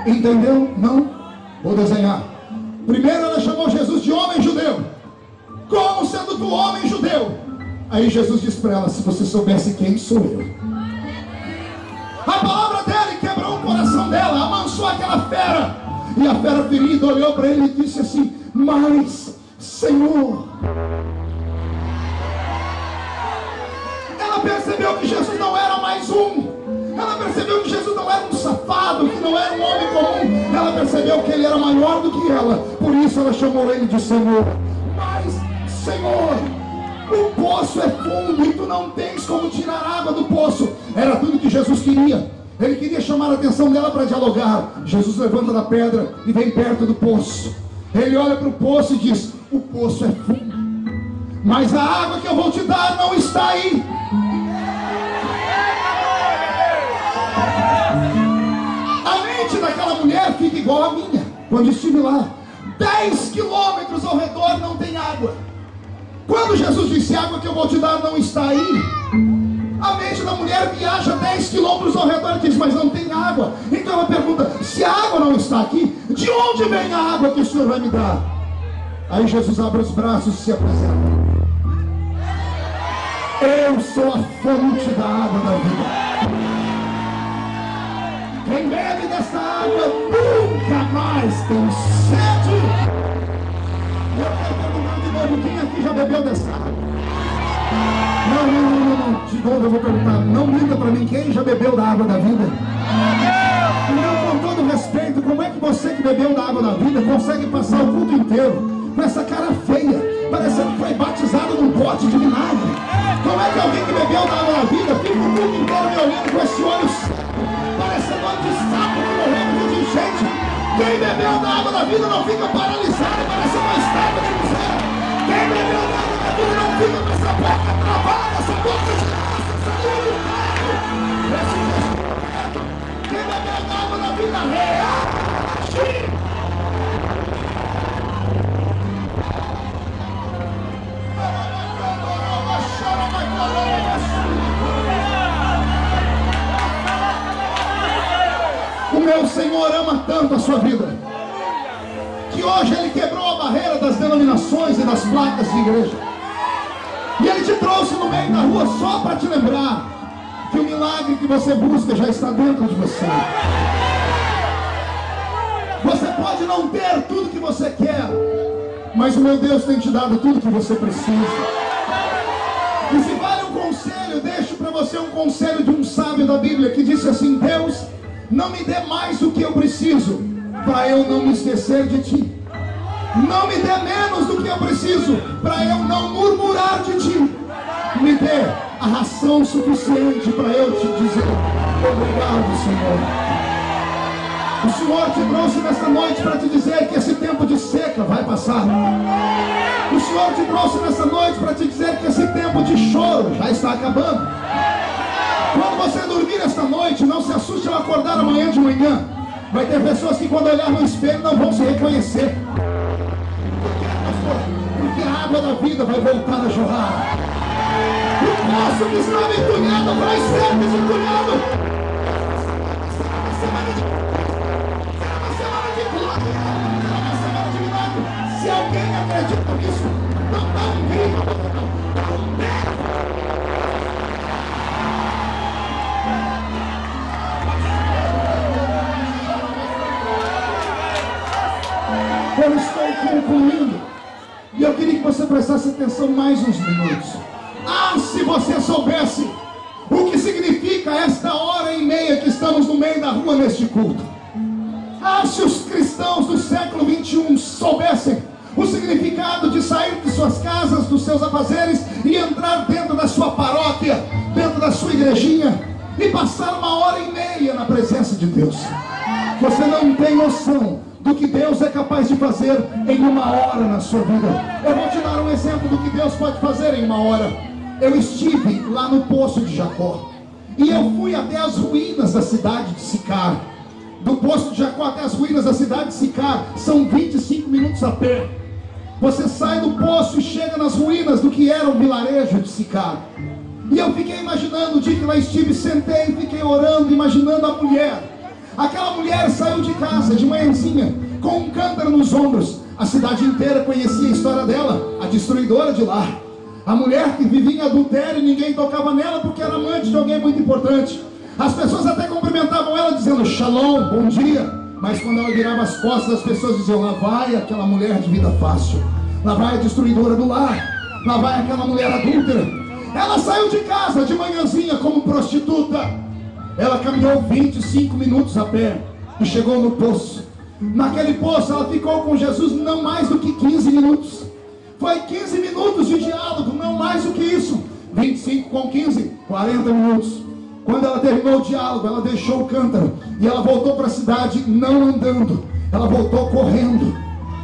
Entendeu? Não? Vou desenhar. Primeiro ela chamou Jesus de homem judeu. Como sendo tu homem judeu? Aí Jesus disse para ela, se você soubesse quem sou eu. A palavra dele quebrou o coração dela, amansou aquela fera. E a fera ferida olhou para ele e disse assim, mas Senhor. Ela percebeu que Jesus não era mais um. Ela percebeu que Jesus não era um safado, que não era um homem comum. Ela percebeu que ele era maior do que ela. Por isso ela chamou ele de Senhor. Mas Senhor, o poço é fundo e tu não tens como tirar água do poço. Era tudo que Jesus queria. Ele queria chamar a atenção dela para dialogar. Jesus levanta da pedra e vem perto do poço. Ele olha para o poço e diz, o poço é fundo, mas a água que eu vou te dar não está aí. A mente daquela mulher fica igual a minha. Quando estive lá, 10 quilômetros ao redor não tem água. Quando Jesus disse, a água que eu vou te dar não está aí, A mente da mulher viaja 10 quilômetros ao redor e diz, mas não tem água. Então ela pergunta, se a água não está aqui, de onde vem a água que o Senhor vai me dar? Aí Jesus abre os braços e se apresenta. Eu sou a fonte da água da vida. Quem bebe dessa água nunca mais tem sede. Eu quero perguntar de novo, quem aqui já bebeu dessa água? Não. De novo eu vou perguntar, não minta para mim, quem já bebeu da água da vida? Não, com todo respeito, como é que você que bebeu da água da vida consegue passar o culto inteiro com essa cara feia, parecendo que foi batizado num pote de vinagre? Como é que alguém que bebeu da água da vida fica o culto inteiro me olhando com esse olho parecendo olho de sapo que morreu de gente? Quem bebeu da água da vida não fica paralisado, parece uma estátua de museu. Quem bebeu da água da vida não fica com essa boca travada, essa boca de essa língua do carro. Quem bebeu da água da vida reage. O meu Senhor ama tanto a sua vida, que hoje Ele quebrou a barreira das denominações e das placas de igreja. E Ele te trouxe no meio da rua só para te lembrar que o milagre que você busca já está dentro de você. Você pode não ter tudo que você quer, mas o meu Deus tem te dado tudo que você precisa. E se vale um conselho, deixo para você um conselho de um sábio da Bíblia que disse assim: Deus, não me dê mais do que eu preciso, para eu não me esquecer de ti. Não me dê menos do que eu preciso, para eu não murmurar de ti. Me dê a ração suficiente para eu te dizer obrigado, Senhor. O Senhor te trouxe nesta noite para te dizer que esse tempo de seca vai passar. O Senhor te trouxe nesta noite para te dizer que esse tempo de choro já está acabando. Quando você dormir esta noite, não se assuste ao acordar amanhã de manhã. Vai ter pessoas que quando olhar no espelho não vão se reconhecer. Porque a água da vida vai voltar a jorrar. O poço que estava entulhado vai ser desentulhado. Será uma semana de glória, será uma semana de milagre. Se alguém acredita nisso, não dá um grito. Eu estou concluindo e eu queria que você prestasse atenção mais uns minutos. Ah, se você soubesse o que significa esta hora e meia que estamos no meio da rua neste culto. Ah, se os cristãos do século 21 soubessem o significado de sair de suas casas, dos seus afazeres e entrar dentro da sua paróquia, dentro da sua igrejinha e passar uma hora e meia na presença de Deus. Você não tem noção do que Deus é capaz de fazer em uma hora na sua vida. Eu vou te dar um exemplo do que Deus pode fazer em uma hora. Eu estive lá no Poço de Jacó e eu fui até as ruínas da cidade de Sicar. Do Poço de Jacó até as ruínas da cidade de Sicar são 25 minutos a pé. Você sai do poço e chega nas ruínas do que era o vilarejo de Sicar. E eu fiquei imaginando, o dia que lá estive, sentei e fiquei orando, imaginando a mulher. Aquela mulher saiu de casa de manhãzinha com um cântaro nos ombros. A cidade inteira conhecia a história dela, a destruidora de lá. A mulher que vivia em adultério e ninguém tocava nela porque era amante de alguém muito importante. As pessoas até cumprimentavam ela dizendo shalom, bom dia. Mas quando ela virava as costas, as pessoas diziam: lá vai aquela mulher de vida fácil, lá vai a destruidora do lar, lá vai aquela mulher adúltera. Ela saiu de casa de manhãzinha como prostituta. Ela caminhou 25 minutos a pé e chegou no poço. Naquele poço ela ficou com Jesus não mais do que 15 minutos. Foi 15 minutos de diálogo, não mais do que isso. 25 com 15, 40 minutos. Quando ela terminou o diálogo, ela deixou o cântaro e ela voltou para a cidade não andando, ela voltou correndo.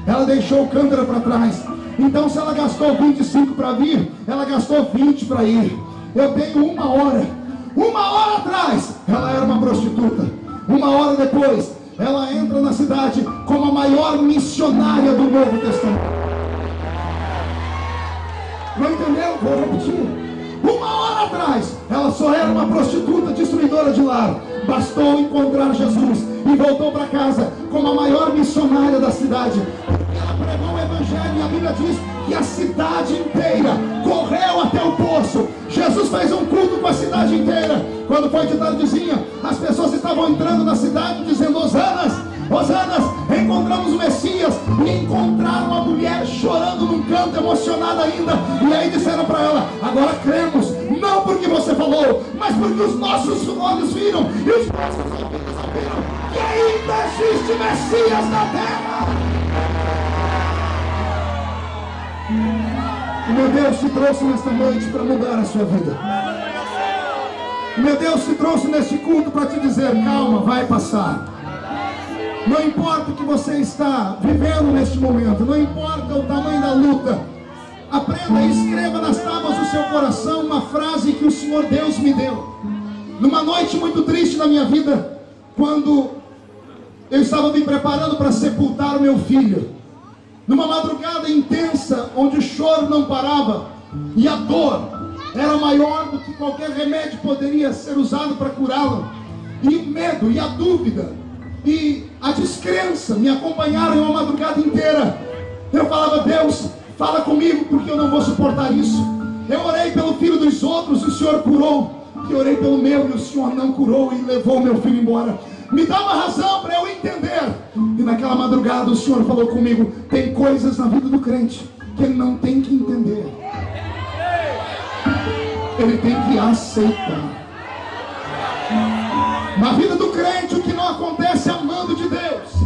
Ela deixou o cântaro para trás. Então se ela gastou 25 para vir, ela gastou 20 para ir. Eu tenho uma hora atrás, ela era uma prostituta. Uma hora depois, ela entra na cidade como a maior missionária do Novo Testamento. Não entendeu? Vou repetir. Uma hora atrás ela só era uma prostituta destruidora de lar. Bastou encontrar Jesus e voltou para casa como a maior missionária da cidade. Ela pregou o evangelho e a Bíblia diz que a cidade inteira correu até o poço. Jesus fez um culto com a cidade inteira. Quando foi de tardezinha, as pessoas estavam entrando na cidade dizendo: Hosanas, Hosanas, encontramos o Messias. E encontraram a mulher chorando num canto, emocionada ainda. E aí disseram para ela: agora cremos, não porque você falou, mas porque os nossos olhos viram e os nossos ouvidos ouviram que ainda existe Messias na terra. Meu Deus te trouxe nesta noite para mudar a sua vida. Meu Deus te trouxe neste culto para te dizer: calma, vai passar. Não importa o que você está vivendo neste momento, não importa o tamanho da luta, aprenda e escreva nas tábuas do seu coração uma frase que o Senhor Deus me deu. Numa noite muito triste na minha vida, quando eu estava me preparando para sepultar o meu filho, numa madrugada intensa, onde o choro não parava e a dor era maior do que qualquer remédio poderia ser usado para curá-lo, e o medo e a dúvida e a descrença me acompanharam em uma madrugada inteira. Eu falava: Deus, fala comigo, porque eu não vou suportar isso. Eu orei pelo filho dos outros e o Senhor curou, e orei pelo meu e o Senhor não curou e levou o meu filho embora. Me dá uma razão para eu entender. E naquela madrugada o Senhor falou comigo: tem coisas na vida do crente que ele não tem que entender, ele tem que aceitar. Na vida do crente, o que não acontece a mando de Deus,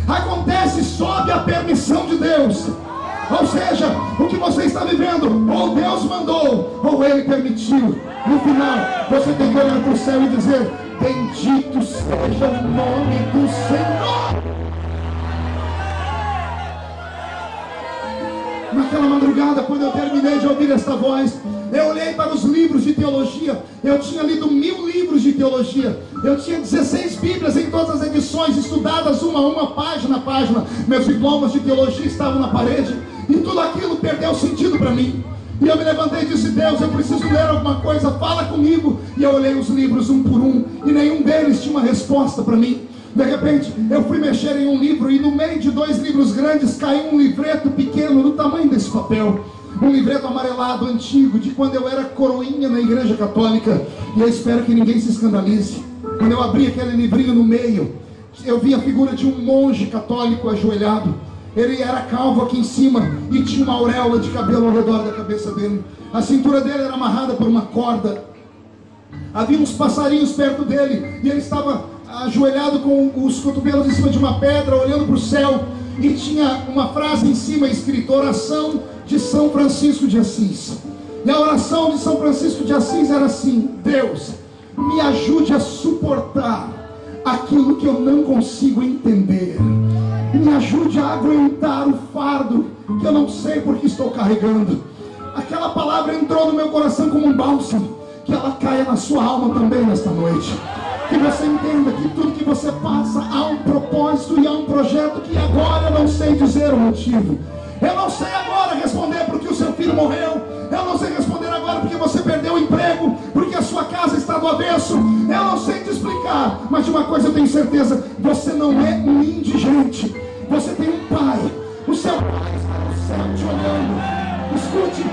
acontece sob a permissão de Deus. Ou seja, o que você está vivendo, ou Deus mandou, ou Ele permitiu. No final, você tem que olhar para o céu e dizer: bendito seja o nome do Senhor. Naquela madrugada, quando eu terminei de ouvir esta voz, eu olhei para os livros de teologia. Eu tinha lido 1000 livros de teologia. Eu tinha 16 Bíblias em todas as edições, estudadas uma a uma, página a página. Meus diplomas de teologia estavam na parede, e tudo aquilo perdeu sentido para mim. E eu me levantei e disse: Deus, eu preciso ler alguma coisa, fala comigo. E eu olhei os livros um por um, e nenhum deles tinha uma resposta para mim. De repente, eu fui mexer em um livro, e no meio de 2 livros grandes caiu um livreto pequeno, do tamanho desse papel. Um livreto amarelado, antigo, de quando eu era coroinha na igreja católica. E eu espero que ninguém se escandalize. Quando eu abri aquele livrinho no meio, eu vi a figura de um monge católico ajoelhado. Ele era calvo aqui em cima e tinha uma auréola de cabelo ao redor da cabeça dele. A cintura dele era amarrada por uma corda. Havia uns passarinhos perto dele, e ele estava ajoelhado com os cotovelos em cima de uma pedra, olhando para o céu. E tinha uma frase em cima escrita: oração de São Francisco de Assis. E a oração de São Francisco de Assis era assim: Deus, me ajude a suportar aquilo que eu não consigo entender. Me ajude a aguentar o fardo que eu não sei porque estou carregando. Aquela palavra entrou no meu coração como um bálsamo. Que ela caia na sua alma também nesta noite. Que você entenda que tudo que você passa há um propósito e há um projeto, que agora eu não sei dizer o motivo. Eu não sei agora responder porque o seu filho morreu. Eu não sei responder agora porque você perdeu o emprego, porque a sua casa está do avesso. Eu não sei te explicar, mas de uma coisa eu tenho certeza: você não é um indigente. Você tem um pai. O seu pai está no céu te olhando. Escute,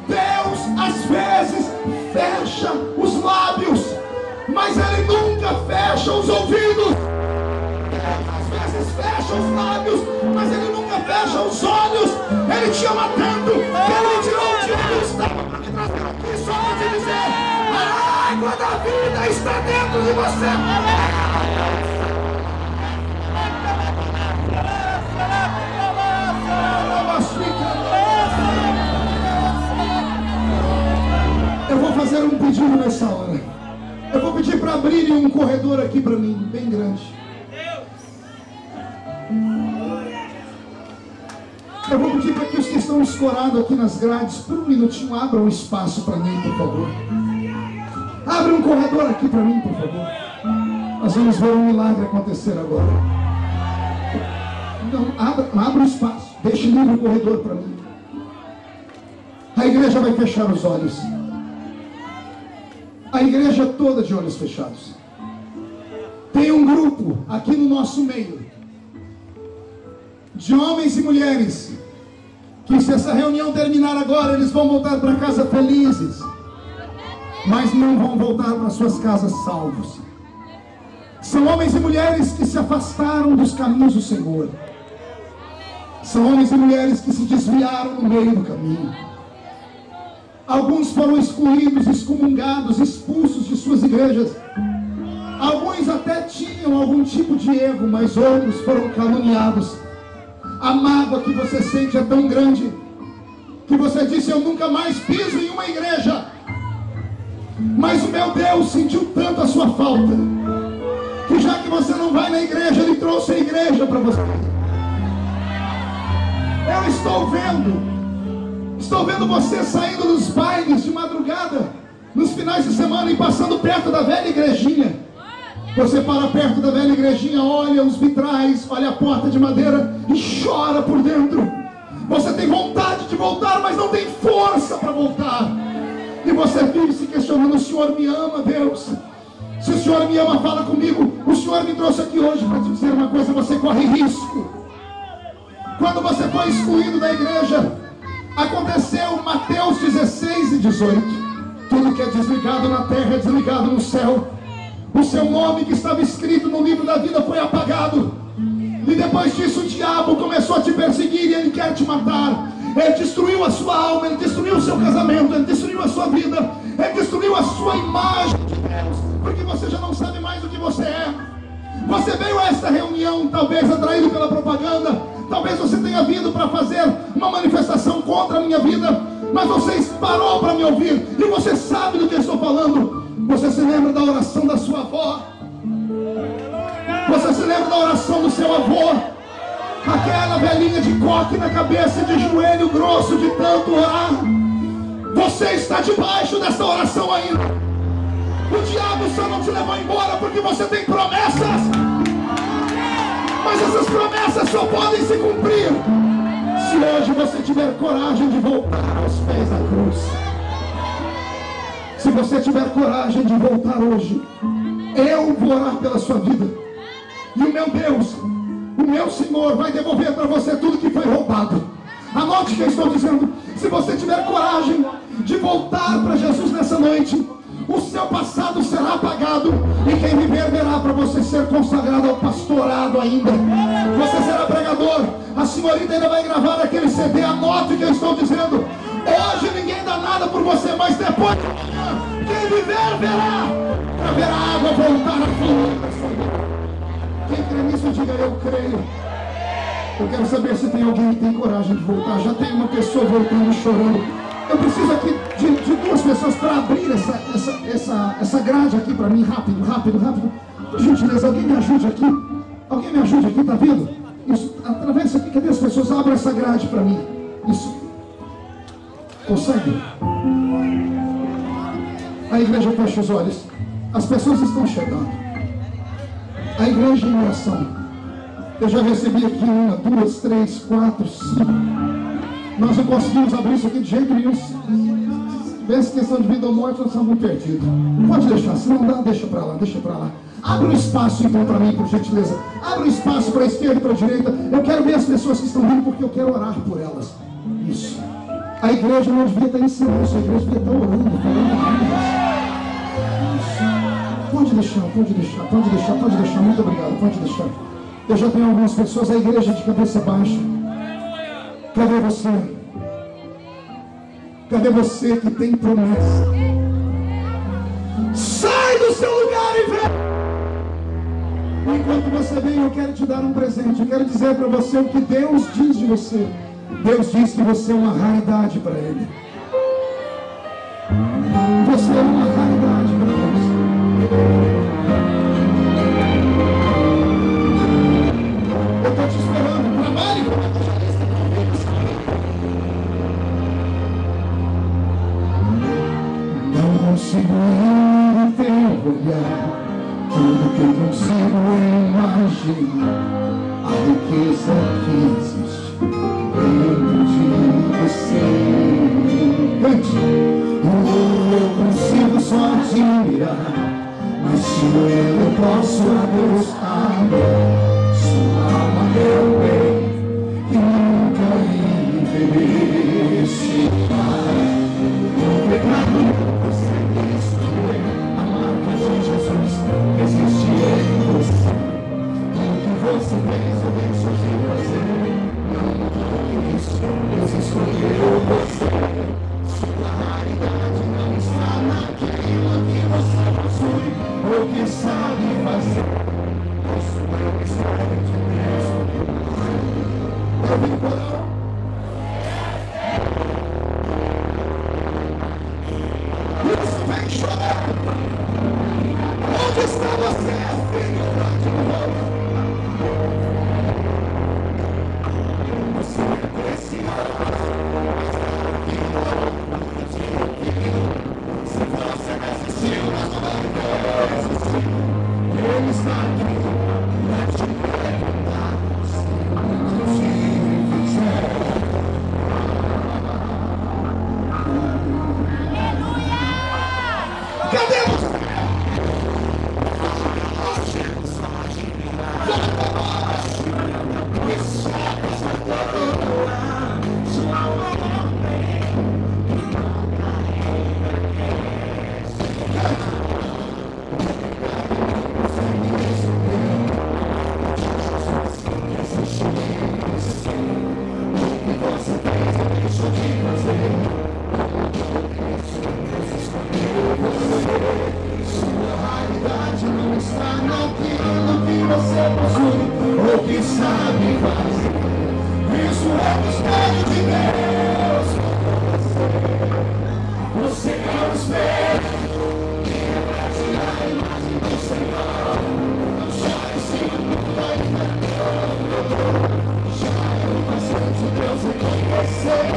Deus às vezes fecha os lábios, mas Ele nunca fecha os ouvidos. Às vezes fecha os lábios, mas Ele nunca fecha os olhos. Ele te ama tanto que Ele tirou o dia do estado para te trazer aqui só para te dizer: a água da vida está dentro de você. Eu vou fazer um pedido nessa hora. Eu vou pedir para abrirem um corredor aqui para mim, bem grande. Eu vou pedir para que os que estão escorados aqui nas grades, por um minutinho, abram um espaço para mim, por favor. Abre um corredor aqui para mim, por favor. Nós vamos ver um milagre acontecer agora. Então, abra um espaço. Deixe livre o corredor para mim. A igreja vai fechar os olhos. A igreja toda de olhos fechados. Tem um grupo aqui no nosso meio de homens e mulheres que, se essa reunião terminar agora, eles vão voltar para casa felizes, mas não vão voltar para suas casas salvos. São homens e mulheres que se afastaram dos caminhos do Senhor. São homens e mulheres que se desviaram no meio do caminho. Alguns foram excluídos, excomungados, expulsos de suas igrejas. Alguns até tinham algum tipo de erro, mas outros foram caluniados. A mágoa que você sente é tão grande que você disse: eu nunca mais piso em uma igreja. Mas o meu Deus sentiu tanto a sua falta, que já que você não vai na igreja, Ele trouxe a igreja para você. Eu estou vendo você saindo dos bailes de madrugada, nos finais de semana, e passando perto da velha igrejinha. Você para perto da velha igrejinha, olha os vitrais, olha a porta de madeira e chora por dentro. Você tem vontade de voltar, mas não tem força para voltar. E você vive se questionando: o Senhor me ama, Deus? Se o Senhor me ama, fala comigo. O Senhor me trouxe aqui hoje para te dizer uma coisa: você corre risco. Quando você foi excluído da igreja, aconteceu Mateus 16 e 18. Tudo que é desligado na terra é desligado no céu. O seu nome que estava escrito no livro da vida foi apagado. E depois disso o diabo começou a te perseguir e ele quer te matar. Ele destruiu a sua alma, ele destruiu o seu casamento, ele destruiu a sua vida, ele destruiu a sua imagem de Deus, porque você já não sabe mais o que você é. Você veio a esta reunião talvez atraído pela propaganda, talvez você tenha vindo para fazer uma manifestação contra a minha vida, mas você parou para me ouvir e você sabe do que eu estou falando. Você se lembra da oração da sua avó? Você se lembra da oração do seu avô? Aquela velhinha de coque na cabeça, de joelho grosso, de tanto orar. Você está debaixo dessa oração ainda. O diabo só não te levou embora porque você tem promessas. Mas essas promessas só podem se cumprir se hoje você tiver coragem de voltar aos pés da cruz. Se você tiver coragem de voltar hoje, eu vou orar pela sua vida. E o meu Deus, o meu Senhor, vai devolver para você tudo que foi roubado. Anote o que eu estou dizendo. Se você tiver coragem de voltar para Jesus nessa noite, o seu passado será apagado. E quem viver verá para você ser consagrado ao pastorado ainda. Você será pregador. A senhorita ainda vai gravar aquele CD. Anote o que eu estou dizendo. Hoje ninguém dá nada por você, mas depois de amanhã, quem viver verá. Para ver a água voltar a fluir. Quem crê nisso, diga: eu creio. Eu quero saber se tem alguém que tem coragem de voltar. Já tem uma pessoa voltando chorando. Eu preciso aqui de duas pessoas para abrir essa grade aqui para mim. Rápido. Por gentileza, alguém me ajude aqui. Alguém me ajude aqui, tá vendo? Isso, atravessa aqui, cadê as pessoas? Abra essa grade para mim. Isso. Consegue? A igreja fecha os olhos. As pessoas estão chegando. A igreja em oração. Eu já recebi aqui 1, 2, 3, 4, 5. Nós não conseguimos abrir isso aqui de jeito nenhum. Se tivesse questão de vida ou morte, nós estamos perdidos. Pode deixar, se não dá, deixa para lá. Abre um espaço então para mim, por gentileza. Abre um espaço para a esquerda e para a direita. Eu quero ver as pessoas que estão vindo, porque eu quero orar por elas. Isso. A igreja não devia estar em silêncio, a igreja devia estar orando, falando isso. Pode deixar, muito obrigado, pode deixar. Eu já tenho algumas pessoas, a igreja de cabeça baixa. Cadê você? Cadê você que tem promessa? Sai do seu lugar e vem! Enquanto você vem, eu quero te dar um presente. Eu quero dizer para você o que Deus diz de você. Deus diz que você é uma raridade para Ele. Você é uma raridade para Deus. Eu estou te esperando. Trabalhe com a não consigo ir no teu olhar. Tudo que eu consigo imaginar. A riqueza que existe dentro de você. Cante. Eu consigo só te mas se eu posso a Deus amar, sua alma meu bem, que nunca envelhecerá. O pecado consegue destruir, a marca de Jesus existe em você. O que você fez, eu deixo de fazer. Não isso, Deus escolheu você. Sua raridade não está naquilo que você possui ou que sabe fazer. Isso é o mistério de Deus. Eu vim por isso vem chorando. Onde está você, filho de novo? Você é precioso. Se você me assistiu nas novidades, Ele está aqui para te perguntar se eu te fizer. Cadê você? Sua raridade não está naquilo que você possui ou que sabe fazer. Isso é o mistério de Deus. Você é o espelho que reflete a imagem do Senhor. Não chore se o mundo ainda não. Já é o bastante Deus reconhecer o seu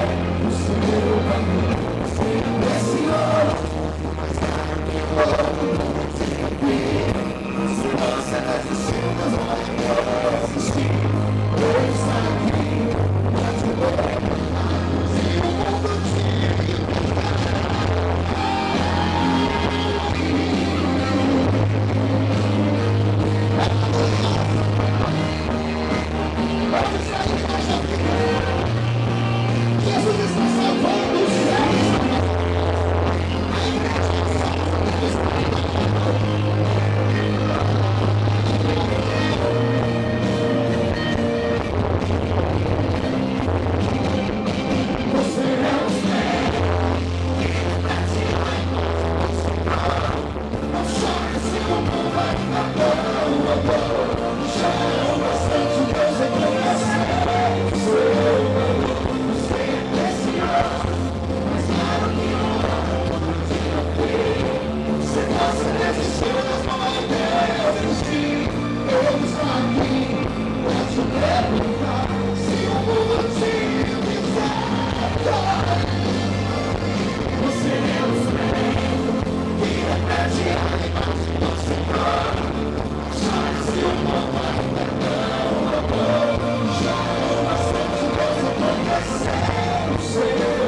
valor. Você é precioso.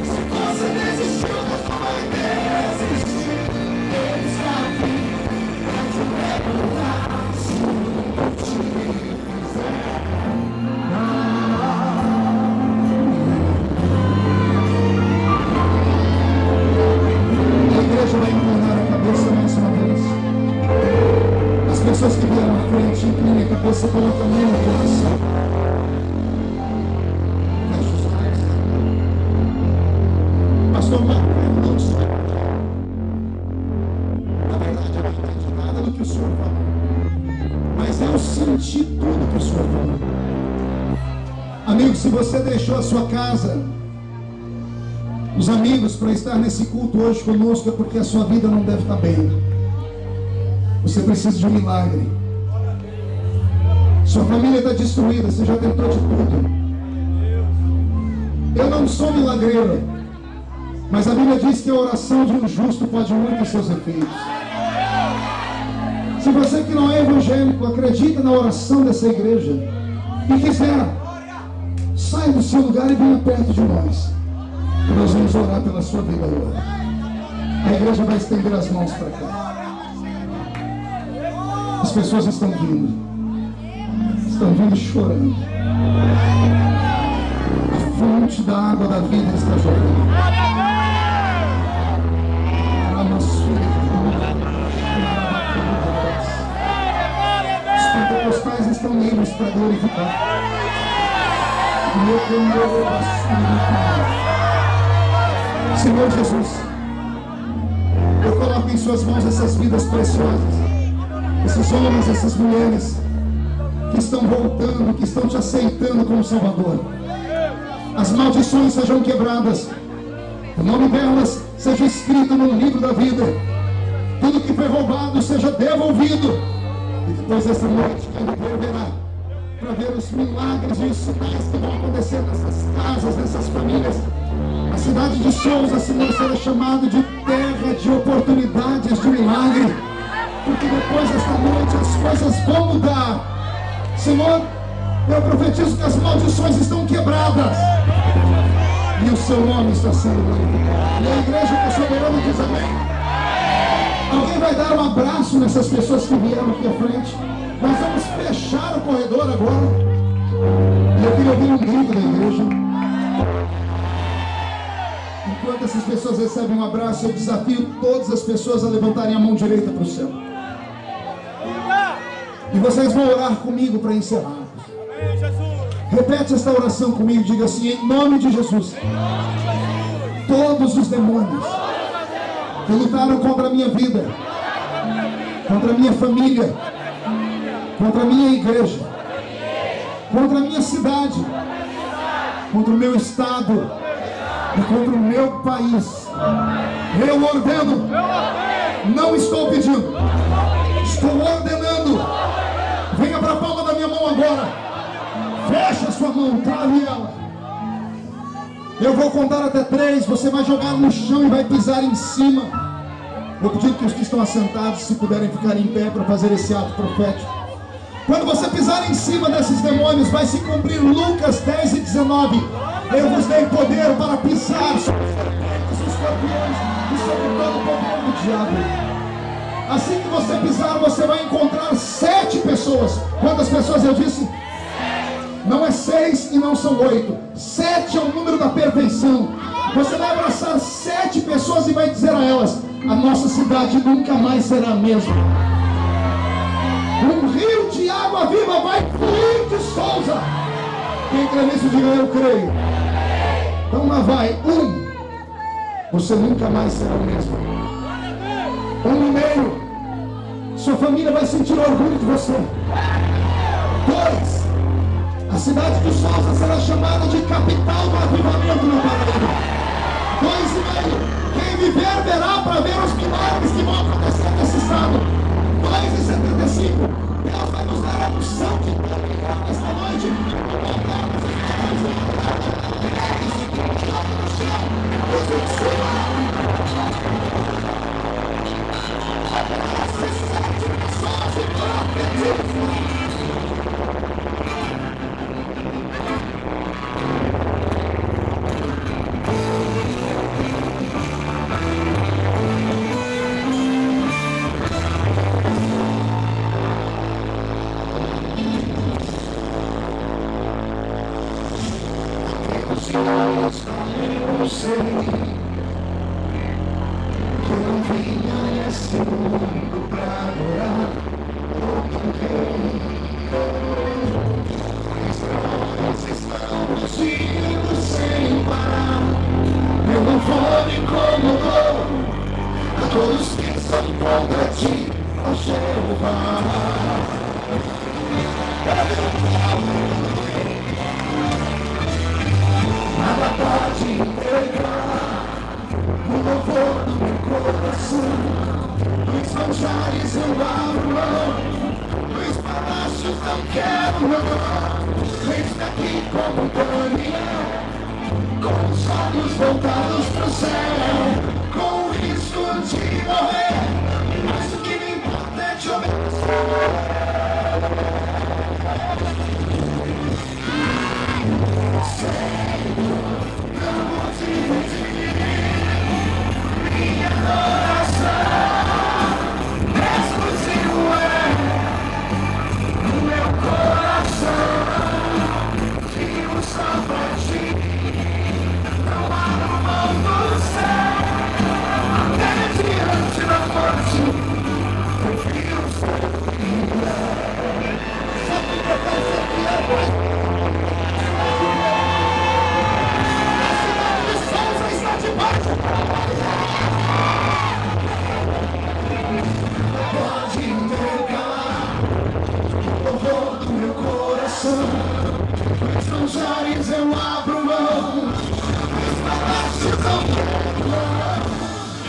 Se você desistiu, Deus não vai desistir. Ele está aqui para te perguntar se o mundo te Jesus está salvando os céus. Pessoas que vieram à frente, inclinem a cabeça, coloca a mão no coração. Feche os olhos. Pastor Marco, não sei. Na verdade, eu não entendi nada do que o senhor falou, mas eu senti tudo que o senhor falou. Amigo, se você deixou a sua casa, os amigos, para estar nesse culto hoje conosco, é porque a sua vida não deve estar bem. Você precisa de um milagre. Sua família está destruída, você já tentou de tudo. Eu não sou milagreiro, mas a Bíblia diz que a oração de um justo pode muito seus efeitos. Se você que não é evangélico acredita na oração dessa igreja e quiser saia do seu lugar e venha perto de nós. Nós vamos orar pela sua vida agora. A igreja vai estender as mãos para cá. As pessoas estão vindo chorando. A fonte da água da vida está jorrando. Os pentecostais estão livres para glorificar. Senhor Jesus, eu coloco em suas mãos essas vidas preciosas, esses homens, essas mulheres que estão voltando, que estão te aceitando como Salvador. As maldições sejam quebradas, o nome delas seja escrito no livro da vida, tudo que foi roubado seja devolvido, e depois dessa noite quem verá para ver os milagres e os sinais que vão acontecer nessas casas, nessas famílias. A cidade de Souza, Senhor, será chamada de terra de oportunidades, de milagre, porque depois desta noite as coisas vão mudar. Senhor, eu profetizo que as maldições estão quebradas e o seu nome está sendo glorificado. E a igreja que o soberano diz amém. Alguém vai dar um abraço nessas pessoas que vieram aqui à frente? Nós vamos fechar o corredor agora. E eu queria ouvir um grito da igreja. Enquanto essas pessoas recebem um abraço, eu desafio todas as pessoas a levantarem a mão direita para o céu. E vocês vão orar comigo para encerrar. Repete esta oração comigo, diga assim: em nome de Jesus, todos os demônios que lutaram contra a minha vida, contra a minha família, contra a minha igreja, contra a minha cidade, contra o meu estado e contra o meu país, eu ordeno, não estou pedindo, estou ordenando. Venha para a palma da minha mão agora. Fecha a sua mão, trave ela. Eu vou contar até 3. Você vai jogar no chão e vai pisar em cima. Vou pedir que os que estão assentados, se puderem ficar em pé para fazer esse ato profético. Quando você pisar em cima desses demônios, vai se cumprir Lucas 10 e 19. Eu vos dei poder para pisar sobre os escorpiões e sobre todo o poder do diabo. Assim que você pisar, você vai encontrar 7 pessoas. Quantas pessoas eu disse? Não é 6 e não são 8. 7 é o número da perfeição. Você vai abraçar 7 pessoas e vai dizer a elas: a nossa cidade nunca mais será a mesma. Um rio de água viva vai fluir de Souza. Quem crê nisso, diga: eu creio. Então lá vai. 1. Você nunca mais será o mesmo. 1,5. Sua família vai sentir orgulho de você. 2. A cidade de Souza será chamada de capital do avivamento na Paraíba. 2,5. Quem viver verá para ver os milagres que vão acontecer nesse estado. 2,75. Deus vai nos dar a unção de esta noite. Eu sei que eu não vim a esse mundo pra adorar outro rei. Estamos indo sem parar. Eu não vou me incomodar a todos que são contra ti, ó Jeová. Nada pode entregar o louvor do meu coração. Dos manjares eu abro mão, dos palácios não quero não. Vem-me aqui como um caminhão, com os olhos voltados pro céu, com o risco de morrer, mas o que me importa é te obedecer. mais eu abro mão.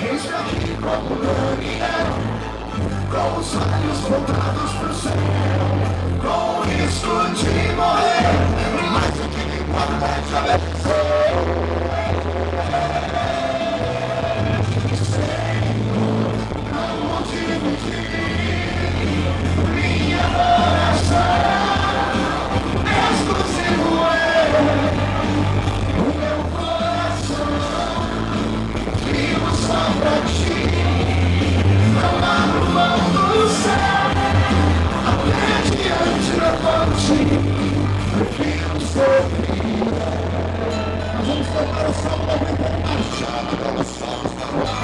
Eis-me aqui como Daniel, com os olhos voltados pro céu, com o risco de morrer, mas o que me importa é te obedecer. Senhor, não motivo de minha oração. Exclusivo o meu coração, vivo só pra ti, não abro mão do céu, até diante da fonte, prefiro sofrer. Nós vamos cantar o salmo da vida marchada pelos sons da rua.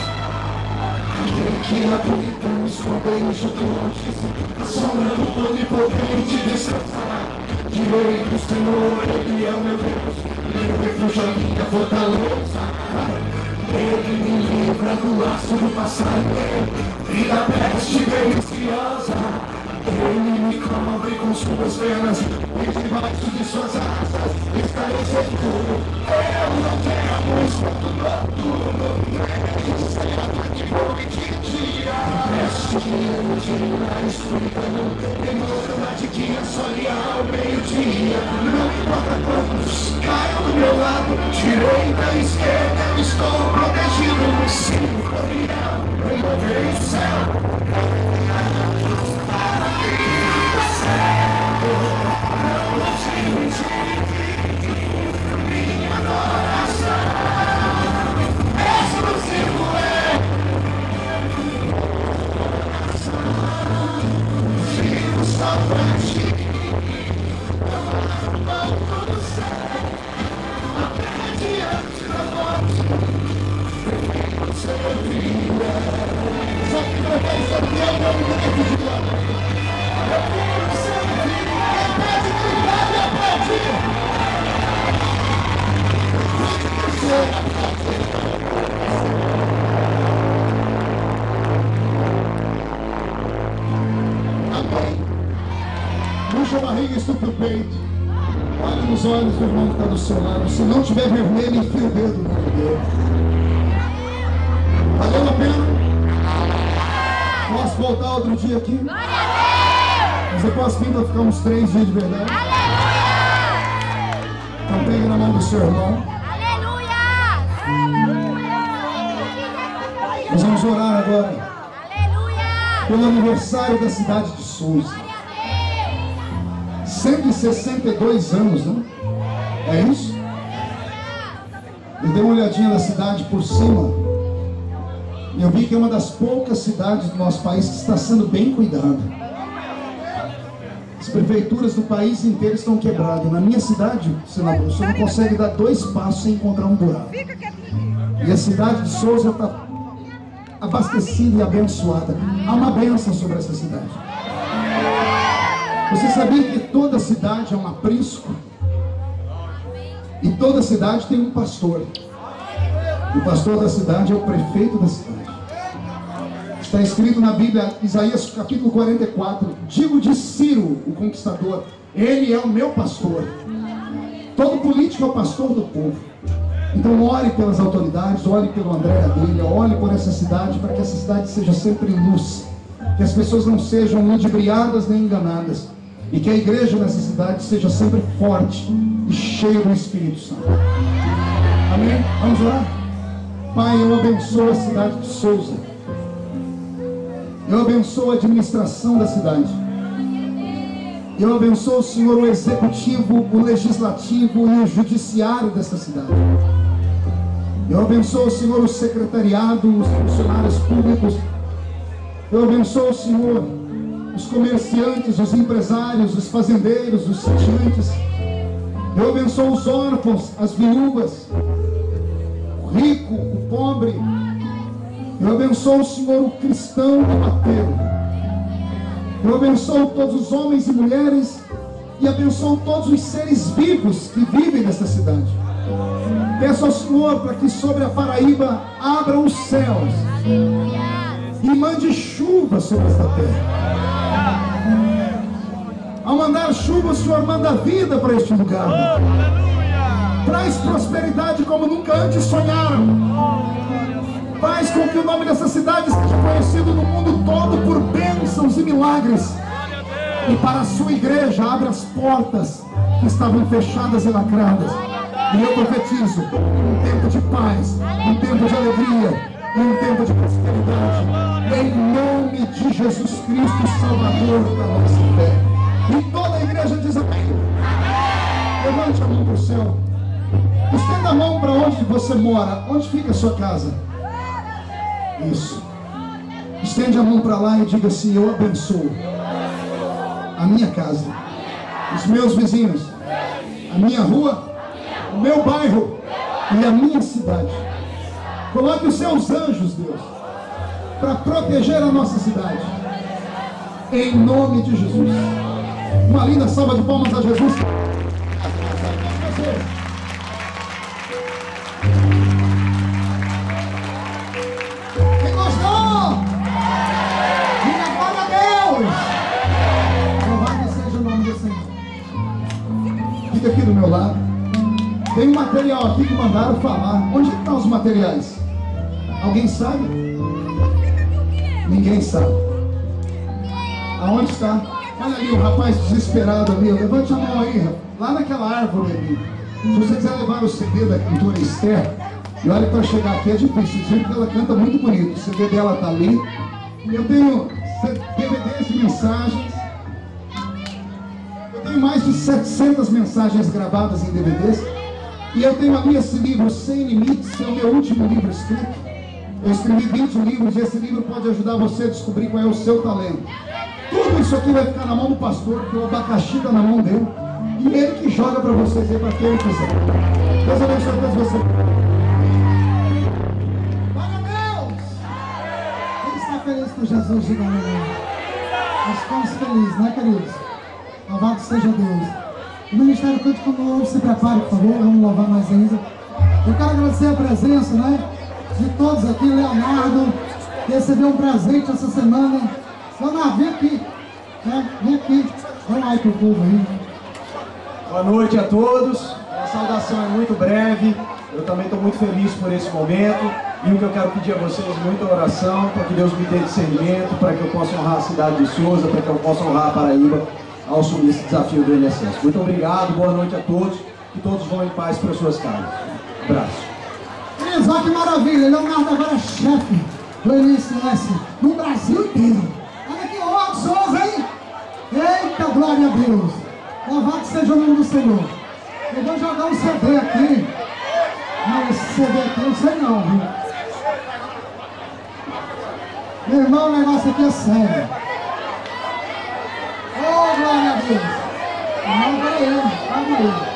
Aquele que habita no esconderijo de fontes, a sombra do onipotente descansar. Direi do Senhor, Ele é o meu Deus, Ele refúgio a minha fortaleza. Ele me livra do laço do passarinheiro e da peste deliciosa. Ele me cobre com suas penas e debaixo de suas asas estarei seguro. Eu não temo espanto noturno, nem sem ataque noite e dia. Peste que ilumina a escuridão, demora de que assolia ao meio-dia. Não importa quantos caiam do meu lado, direita e esquerda, eu estou protegido. Sim, Gabriel, envolverei o céu. Minha adoração exclusivo é vivo só pra ti, não abro do céu, até diante da morte, prefiro servir. Só que não vai servir ao meu boneco de lado. Eu quero servir, quem pede cuidado e aplaudir. Amém. Puxa a barriga, estufa o peito. Olha nos olhos do irmão que está do seu lado. Se não tiver vermelho, enfia o dedo no olho dele. Valeu a pena? Posso voltar outro dia aqui? Você pode vir para ficar uns 3 dias de verdade? Então pegue na mão do seu irmão. Nós vamos orar agora pelo aniversário da cidade de Souza. 162 anos, né? É isso? Eu dei uma olhadinha na cidade por cima e eu vi que é uma das poucas cidades do nosso país que está sendo bem cuidada. As prefeituras do país inteiro estão quebradas. Na minha cidade, senador, você não consegue dar 2 passos sem encontrar um buraco. E a cidade de Souza está abastecida e abençoada. Há uma bênção sobre essa cidade. Você sabia que toda cidade é um aprisco? E toda cidade tem um pastor. E o pastor da cidade é o prefeito da cidade. Está escrito na Bíblia, Isaías capítulo 44. Digo de Ciro, o conquistador, ele é o meu pastor. Todo político é o pastor do povo. Então ore pelas autoridades, ore pelo André Gadelha, ore por essa cidade, para que essa cidade seja sempre luz, que as pessoas não sejam ludibriadas nem enganadas, e que a igreja nessa cidade seja sempre forte e cheia do Espírito Santo. Amém? Vamos orar? Pai, eu abençoo a cidade de Souza. Eu abençoo a administração da cidade. Eu abençoo, Senhor, o executivo, o legislativo e o judiciário dessa cidade. Eu abençoo, Senhor, o secretariado, os funcionários públicos. Eu abençoo, Senhor, os comerciantes, os empresários, os fazendeiros, os sitiantes. Eu abençoo os órfãos, as viúvas, o rico, o pobre. Eu abençoo, Senhor, o cristão e o ateu. Eu abençoo todos os homens e mulheres e abençoo todos os seres vivos que vivem nesta cidade. Peço ao Senhor para que sobre a Paraíba abra os céus e mande chuva sobre esta terra. Ao mandar chuva, o Senhor manda vida para este lugar. Traz prosperidade como nunca antes sonharam. Faz com que o nome dessa cidade seja conhecido no mundo todo por bênçãos e milagres. E para a sua igreja, abre as portas que estavam fechadas e lacradas. E eu profetizo um tempo de paz, um tempo de alegria, um tempo de prosperidade, em nome de Jesus Cristo, Salvador da nossa fé. E toda a igreja diz amém. Levante a mão para o céu. Estenda a mão para onde você mora. Onde fica a sua casa? Isso. Estende a mão para lá e diga assim: eu abençoo a minha casa, os meus vizinhos, a minha rua, o meu bairro e a minha cidade. Coloque os seus anjos, Deus, para proteger a nossa cidade, em nome de Jesus. Uma linda salva de palmas a Jesus. Quem gostou? Diga glória a Deus. Louvado seja o nome do Senhor. Fica aqui do meu lado. Tem um material aqui que mandaram falar. Onde estão os materiais? Alguém sabe? Ninguém sabe. Aonde está? Olha ali o rapaz desesperado ali. Levante a mão aí, rapaz. Lá naquela árvore ali. Se você quiser levar o CD da cantora Esther, e olha, para chegar aqui é difícil, porque ela canta muito bonito. O CD dela está ali. Eu tenho DVDs de mensagens. Eu tenho mais de 700 mensagens gravadas em DVDs. E eu tenho ali esse livro, Sem Limites, que é o meu último livro escrito. Eu escrevi 20 livros e esse livro pode ajudar você a descobrir qual é o seu talento. Tudo isso aqui vai ficar na mão do pastor, porque o abacaxi está na mão dele. E ele que joga para vocês aí, para quem ele quiser. Deus abençoe a todos vocês. Glória a Deus! Quem está feliz com Jesus de Galileia? Nós ficamos felizes, né, queridos? Louvado seja Deus. O Ministério Cântico Novo, se prepare, por favor, vamos louvar mais ainda. Eu quero agradecer a presença, né, de todos aqui. Leonardo recebeu um presente essa semana. Leonardo, vem aqui, né? Vem aqui. Vamos aí pro povo aí. Boa noite a todos. A saudação é muito breve. Eu também estou muito feliz por esse momento. E o que eu quero pedir a vocês, muita oração, para que Deus me dê discernimento, para que eu possa honrar a cidade de Souza, para que eu possa honrar a Paraíba ao assumir esse desafio do INSS. Muito obrigado, boa noite a todos, que todos vão em paz para suas casas. Um abraço. Olha que maravilha, Leonardo agora é chefe do INSS no Brasil inteiro. Olha que ó, Souza, hein? Eita, glória a Deus. Louvado seja o nome do Senhor. Eu vou jogar um CD aqui. Não, esse CD aqui eu sei não, viu? Meu irmão, o negócio aqui é sério. Oh, glória a Deus. Não, peraí, calma aí.